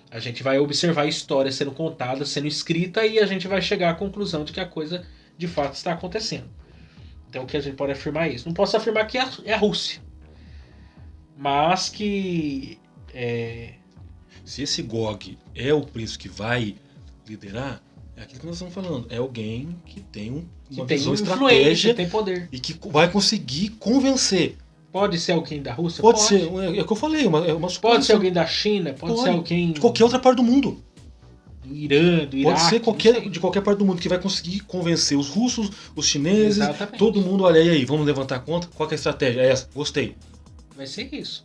A gente vai observar a história sendo contada, sendo escrita, e a gente vai chegar à conclusão de que a coisa de fato está acontecendo. Então o que a gente pode afirmar é isso. Não posso afirmar que é a Rússia, mas que se esse Gog é o príncipe que vai liderar, é aquilo que nós estamos falando. É alguém que tem uma visão estratégia, tem poder. E que vai conseguir convencer. Pode ser alguém da Rússia? Pode ser, é o que eu falei, é uma suposição. Pode ser alguém da China? Pode ser alguém de qualquer outra parte do mundo. Do Irã, do Iraque. Pode ser de qualquer parte do mundo que vai conseguir convencer os russos, os chineses, exatamente. Todo mundo. Olha aí, vamos levantar a conta. Qual que é a estratégia? É essa, gostei. Vai ser isso.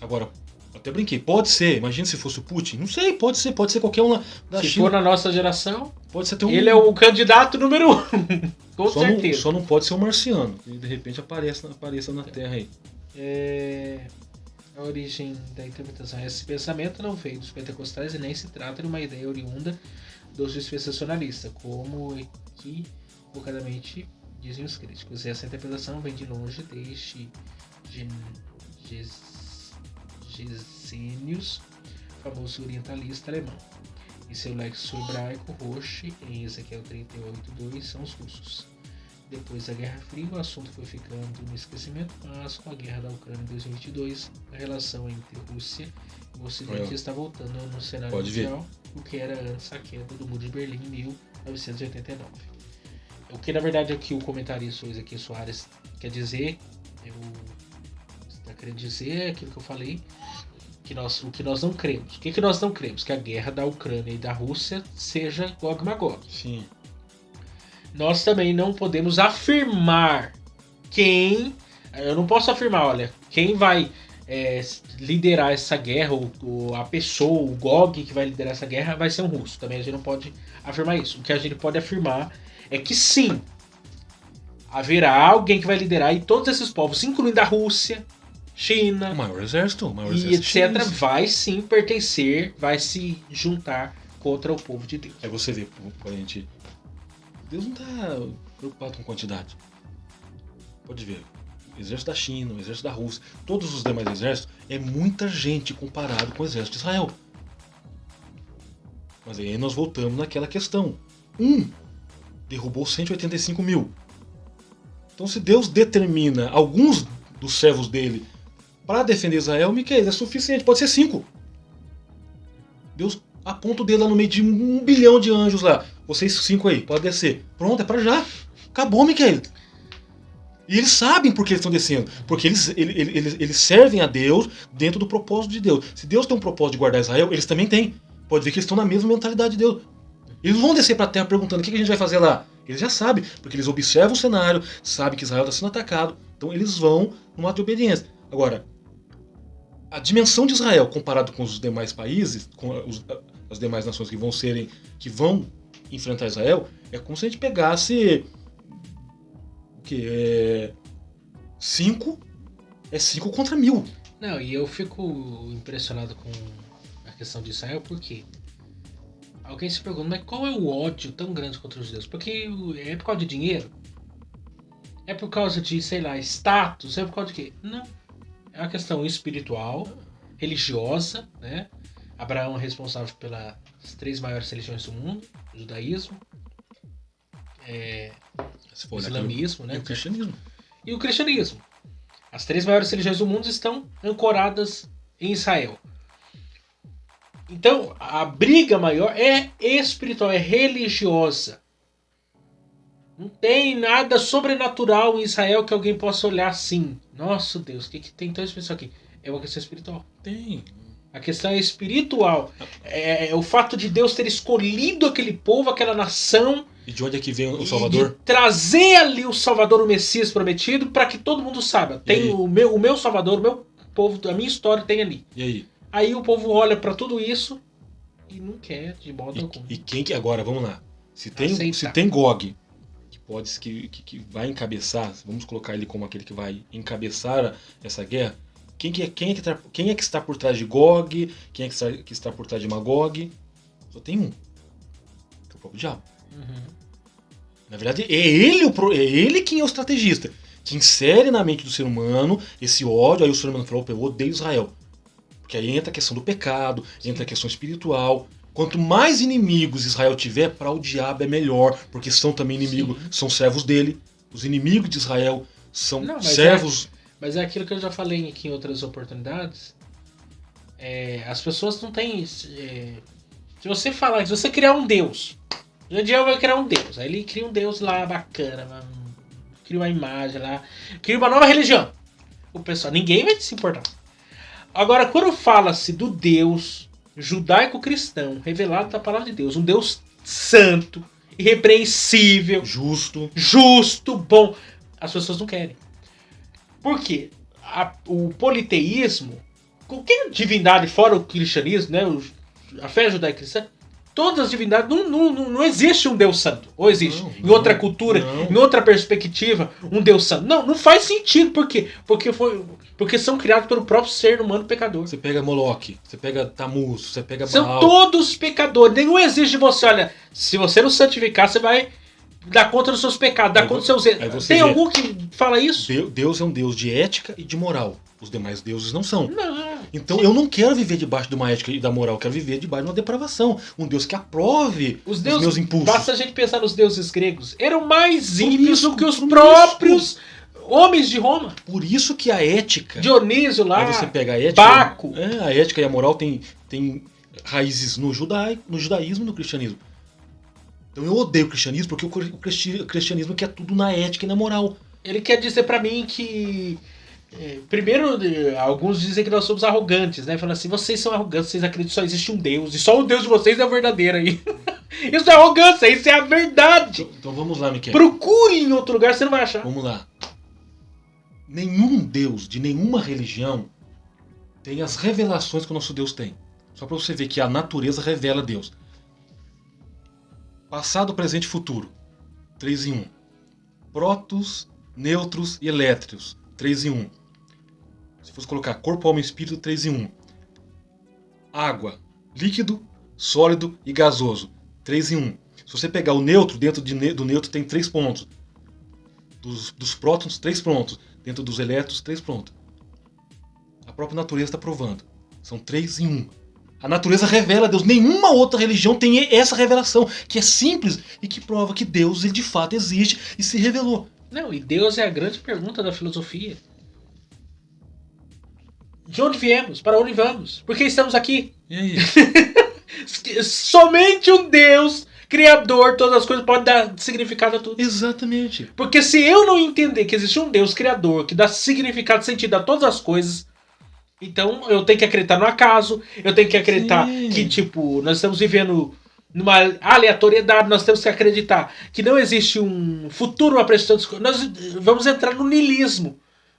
Agora, até brinquei, pode ser, imagina se fosse o Putin. Não sei, pode ser qualquer um da China. Se for na nossa geração, pode ser ele é o candidato número 1. Com certeza. Só não pode ser um marciano, que de repente apareça na Terra aí. A origem da interpretação. Esse pensamento não veio dos pentecostais e nem se trata de uma ideia oriunda dos dispensacionalistas, como equivocadamente dizem os críticos. Essa interpretação vem de longe desde Gesenius, famoso orientalista alemão. Em seu lexo hebraico, Rosh, em Ezequiel 38:2, são os russos. Depois da Guerra Fria, o assunto foi ficando no esquecimento, mas com a guerra da Ucrânia em 2022, a relação entre Rússia e o Ocidente está voltando no cenário mundial, o que era antes a queda do Muro de Berlim em 1989. O que na verdade aqui o comentarista Ezequiel Soares quer dizer, está querendo dizer é aquilo que eu falei, o que nós não cremos. O que nós não cremos? Que a guerra da Ucrânia e da Rússia seja Gog e Magog. Sim. Nós também não podemos afirmar eu não posso afirmar, olha, quem vai liderar essa guerra, ou a pessoa, o Gog que vai liderar essa guerra vai ser um russo. Também a gente não pode afirmar isso. O que a gente pode afirmar é que sim, haverá alguém que vai liderar, e todos esses povos, incluindo a Rússia, China, o maior exército e etc, chinês, vai sim pertencer, vai se juntar contra o povo de Deus. Aí você vê, por a gente Deus não está preocupado com quantidade. Pode ver. O exército da China, o exército da Rússia, todos os demais exércitos, é muita gente comparado com o exército de Israel. Mas aí nós voltamos naquela questão. Derrubou 185 mil. Então se Deus determina alguns dos servos dele para defender Israel, Miquel, é suficiente, pode ser 5. Deus aponta o dedo lá no meio de 1 bilhão de anjos lá. Vocês 5 aí, pode descer. Pronto, é para já. Acabou, Miquel. E eles sabem por que eles estão descendo. Porque eles servem a Deus dentro do propósito de Deus. Se Deus tem um propósito de guardar Israel, eles também têm. Pode ver que eles estão na mesma mentalidade de Deus. Eles vão descer para a terra perguntando o que a gente vai fazer lá. Eles já sabem, porque eles observam o cenário, sabem que Israel está sendo atacado. Então eles vão num ato de obediência. Agora, a dimensão de Israel comparado com os demais países, com as demais nações que vão enfrentar Israel, é como se a gente pegasse que 5 contra 1000. Não, e eu fico impressionado com a questão de Israel, porque alguém se pergunta, mas qual é o ódio tão grande contra os judeus? Porque é por causa de dinheiro? É por causa de, sei lá, status? É por causa de quê? Não. É uma questão espiritual, religiosa, né? Abraão é responsável pelas 3 maiores religiões do mundo, o judaísmo, o islamismo, né? E o cristianismo. E o cristianismo. As 3 maiores religiões do mundo estão ancoradas em Israel. Então, a briga maior é espiritual, é religiosa. Não tem nada sobrenatural em Israel que alguém possa olhar assim. Nossa Deus, o que tem tão especial aqui? É uma questão espiritual. Tem. A questão é espiritual. É o fato de Deus ter escolhido aquele povo, aquela nação. E de onde é que vem o Salvador? De trazer ali o Salvador, o Messias prometido, para que todo mundo saiba. Tem o meu Salvador, o meu povo, a minha história tem ali. E aí? Aí o povo olha para tudo isso e não quer de modo algum. E quem que agora, vamos lá. Se tem Gog, que vai encabeçar, vamos colocar ele como aquele que vai encabeçar essa guerra, quem é que está por trás de Gog? Quem é que está por trás de Magog? Só tem um. Que é o próprio diabo. Uhum. Na verdade, é ele quem é o estrategista. Que insere na mente do ser humano esse ódio. Aí o ser humano falou, eu odeio Israel. Porque aí entra a questão do pecado, entra a questão espiritual. Quanto mais inimigos Israel tiver, para o diabo é melhor, porque são também inimigos, são servos dele. Os inimigos de Israel são servos. Mas é aquilo que eu já falei aqui em outras oportunidades. As pessoas não têm. Se você falar, se você criar um Deus, o diabo vai criar um Deus. Aí ele cria um Deus lá bacana, cria uma imagem lá, cria uma nova religião. O pessoal, ninguém vai se importar. Agora, quando fala-se do Deus judaico-cristão, revelado da palavra de Deus, um Deus santo, irrepreensível, justo, bom, as pessoas não querem. Por quê? O politeísmo, qualquer divindade fora o cristianismo, né, a fé judaico-cristã, todas as divindades, não existe um Deus santo. Ou existe? Em outra cultura, em outra perspectiva, um Deus santo. Não faz sentido. Por quê? Porque são criados pelo próprio ser humano pecador. Você pega Moloque, você pega Tammuz, você pega Baal. São todos pecadores. Nenhum exige de você. Olha, se você não santificar, você vai dar conta dos seus pecados, dar conta dos seus erros. Tem algum que fala isso? Deus é um Deus de ética e de moral. Os demais deuses não são. Não. Então eu não quero viver debaixo de uma ética e da moral, eu quero viver debaixo de uma depravação. Um Deus que aprove os meus impulsos. Basta a gente pensar nos deuses gregos. Eram mais ímpios do que os próprios homens de Roma. Por isso que a ética... Dionísio lá, aí você pega a ética, Baco. A ética e a moral tem raízes no judaísmo e no cristianismo. Então eu odeio o cristianismo porque o cristianismo quer tudo na ética e na moral. Ele quer dizer pra mim que... primeiro, alguns dizem que nós somos arrogantes, né? Falando assim, vocês são arrogantes, vocês acreditam que só existe um Deus, e só o Deus de vocês é o verdadeiro aí. Isso é arrogância, isso é a verdade. Então vamos lá, Miquel. Procure em outro lugar, você não vai achar. Vamos lá. Nenhum Deus de nenhuma religião tem as revelações que o nosso Deus tem. Só para você ver que a natureza revela Deus. Passado, presente e futuro. 3 em 1. Prótons, nêutrons e elétrons. 3 em 1. Se fosse colocar corpo, alma e espírito, 3 em 1. Água, líquido, sólido e gasoso. 3 em 1. Se você pegar o nêutron, dentro do nêutron tem 3 pontos. Dos prótons, 3 pontos. Dentro dos elétrons, 3 pontos. A própria natureza está provando. São 3 em 1. A natureza revela a Deus. Nenhuma outra religião tem essa revelação, que é simples e que prova que Deus ele de fato existe e se revelou. Não, e Deus é a grande pergunta da filosofia. De onde viemos? Para onde vamos? Por que estamos aqui? E aí? Somente um Deus criador, todas as coisas, pode dar significado a tudo. Exatamente. Porque se eu não entender que existe um Deus criador que dá significado e sentido a todas as coisas, então eu tenho que acreditar no acaso, eu tenho que acreditar que, tipo, nós estamos vivendo numa aleatoriedade, nós temos que acreditar que não existe um futuro, uma prestação. Nós vamos entrar no niilismo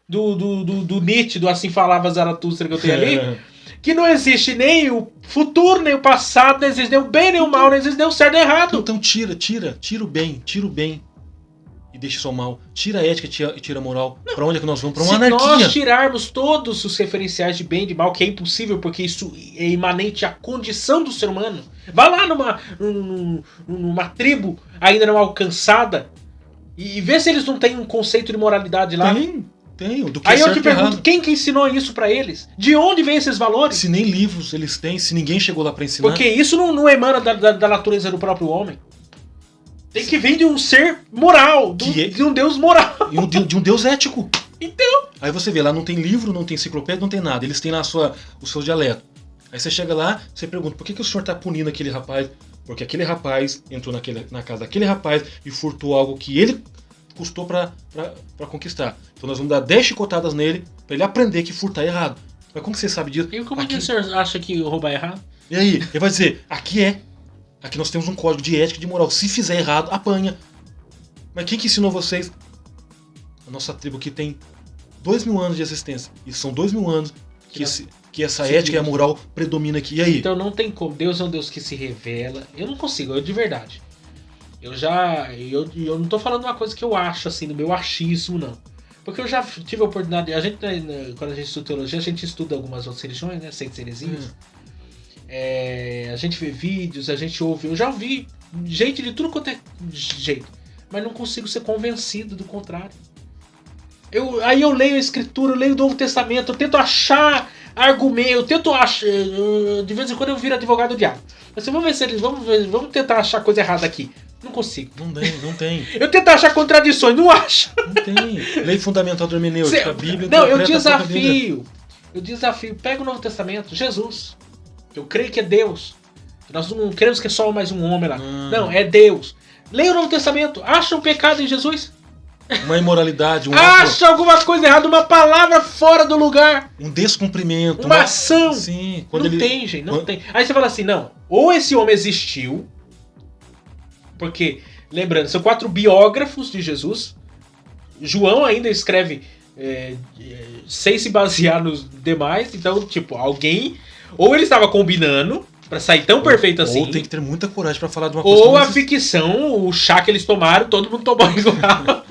do Nietzsche, do Assim Falava Zaratustra que eu tenho ali. Que não existe nem o futuro, nem o passado, não existe nem o bem, nem o mal, não existe nem o certo nem o errado. Então tira o bem e deixa só o mal. Tira a ética e tira a moral. Pra onde é que nós vamos? Pra uma anarquia. Se nós tirarmos todos os referenciais de bem e de mal, que é impossível, porque isso é imanente à condição do ser humano. Vá lá numa tribo ainda não alcançada e vê se eles não têm um conceito de moralidade lá. Tenho. Do que aí é eu te pergunto, errado. quem que ensinou isso pra eles? De onde vem esses valores? Se nem livros eles têm, se ninguém chegou lá pra ensinar. Porque isso não emana da natureza do próprio homem. Tem que vir de um ser moral, de um Deus moral. E de um Deus ético. Então. Aí você vê, lá não tem livro, não tem enciclopédia, não tem nada. Eles têm lá o seu dialeto. Aí você chega lá, você pergunta, por que o senhor tá punindo aquele rapaz? Porque aquele rapaz entrou na casa daquele rapaz e furtou algo que ele custou pra conquistar. Então nós vamos dar 10 chicotadas nele pra ele aprender que furtar é errado. Mas como você sabe disso? E como que o senhor acha que roubar é errado? E aí? Ele vai dizer, aqui nós temos um código de ética e de moral. Se fizer errado, apanha. Mas quem que ensinou vocês? A nossa tribo que tem 2.000 anos de existência. E são 2.000 anos que essa ética e a moral predomina aqui. E aí? Então não tem como. Deus é um Deus que se revela. Eu não consigo, de verdade. Eu não tô falando uma coisa que eu acho, assim, no meu achismo, não. Porque eu já tive a oportunidade. Quando a gente estuda teologia, a gente estuda algumas outras religiões, né? Seitas heresias. A gente vê vídeos, a gente ouve. Eu já ouvi gente de tudo quanto é jeito. Mas não consigo ser convencido do contrário. Aí eu leio a Escritura, eu leio o Novo Testamento, eu tento achar argumento, eu tento achar. De vez em quando eu viro advogado do diabo. Assim, vamos tentar achar coisa errada aqui. Não consigo. Não tem. Eu tento achar contradições, não acho. Não tem. Lei fundamental da hermenêutica, a Bíblia. Não, eu desafio. Pega o Novo Testamento, Jesus. Eu creio que é Deus. Nós não queremos que é só mais um homem lá. Não, é Deus. Leia o Novo Testamento. Acha um pecado em Jesus? Uma imoralidade. Acha alguma coisa errada, uma palavra fora do lugar. Um descumprimento. Uma ação. Sim. Tem, gente. Não tem. Aí você fala assim, não. Ou esse homem existiu. Porque, lembrando, são 4 biógrafos de Jesus. João ainda escreve sem se basear nos demais. Então, tipo, alguém... Ou ele estava combinando pra sair tão perfeito assim. Ou tem que ter muita coragem pra falar de uma coisa. Ou a ficção, o chá que eles tomaram, todo mundo tomou igual.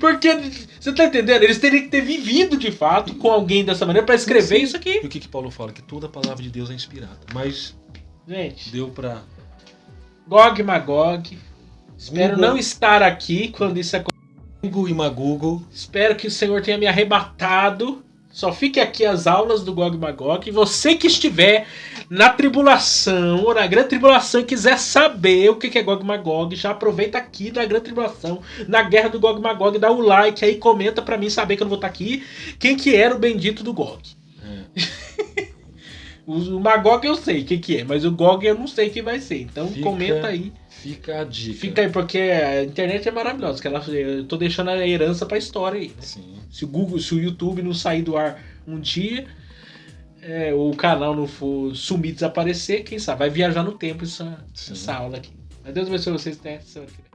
Porque, você tá entendendo? Eles teriam que ter vivido de fato com alguém dessa maneira pra escrever isso aqui. E o que Paulo fala? Que toda a palavra de Deus é inspirada. Mas, gente, deu pra... Gog e Magog. Espero Google. não estar aqui quando isso acontecer. Google e Magoogle. Espero que o Senhor tenha me arrebatado. Só fique aqui as aulas do Gog e Magog. E você que estiver na tribulação, ou na grande tribulação, e quiser saber o que é Gog e Magog, já aproveita aqui da grande tribulação, na guerra do Gog e Magog, dá o like aí, comenta pra mim saber que eu não vou estar aqui. Quem que era o bendito do Gog? O Magog eu sei quem que é, mas o Gog eu não sei quem vai ser. Então comenta aí. Fica a dica. Fica aí, porque a internet é maravilhosa. Eu tô deixando a herança pra história aí. Né? Sim. Se o YouTube não sair do ar um dia, o canal não for sumir, desaparecer, quem sabe? Vai viajar no tempo essa aula aqui. Mas Deus abençoe vocês até semana que vem.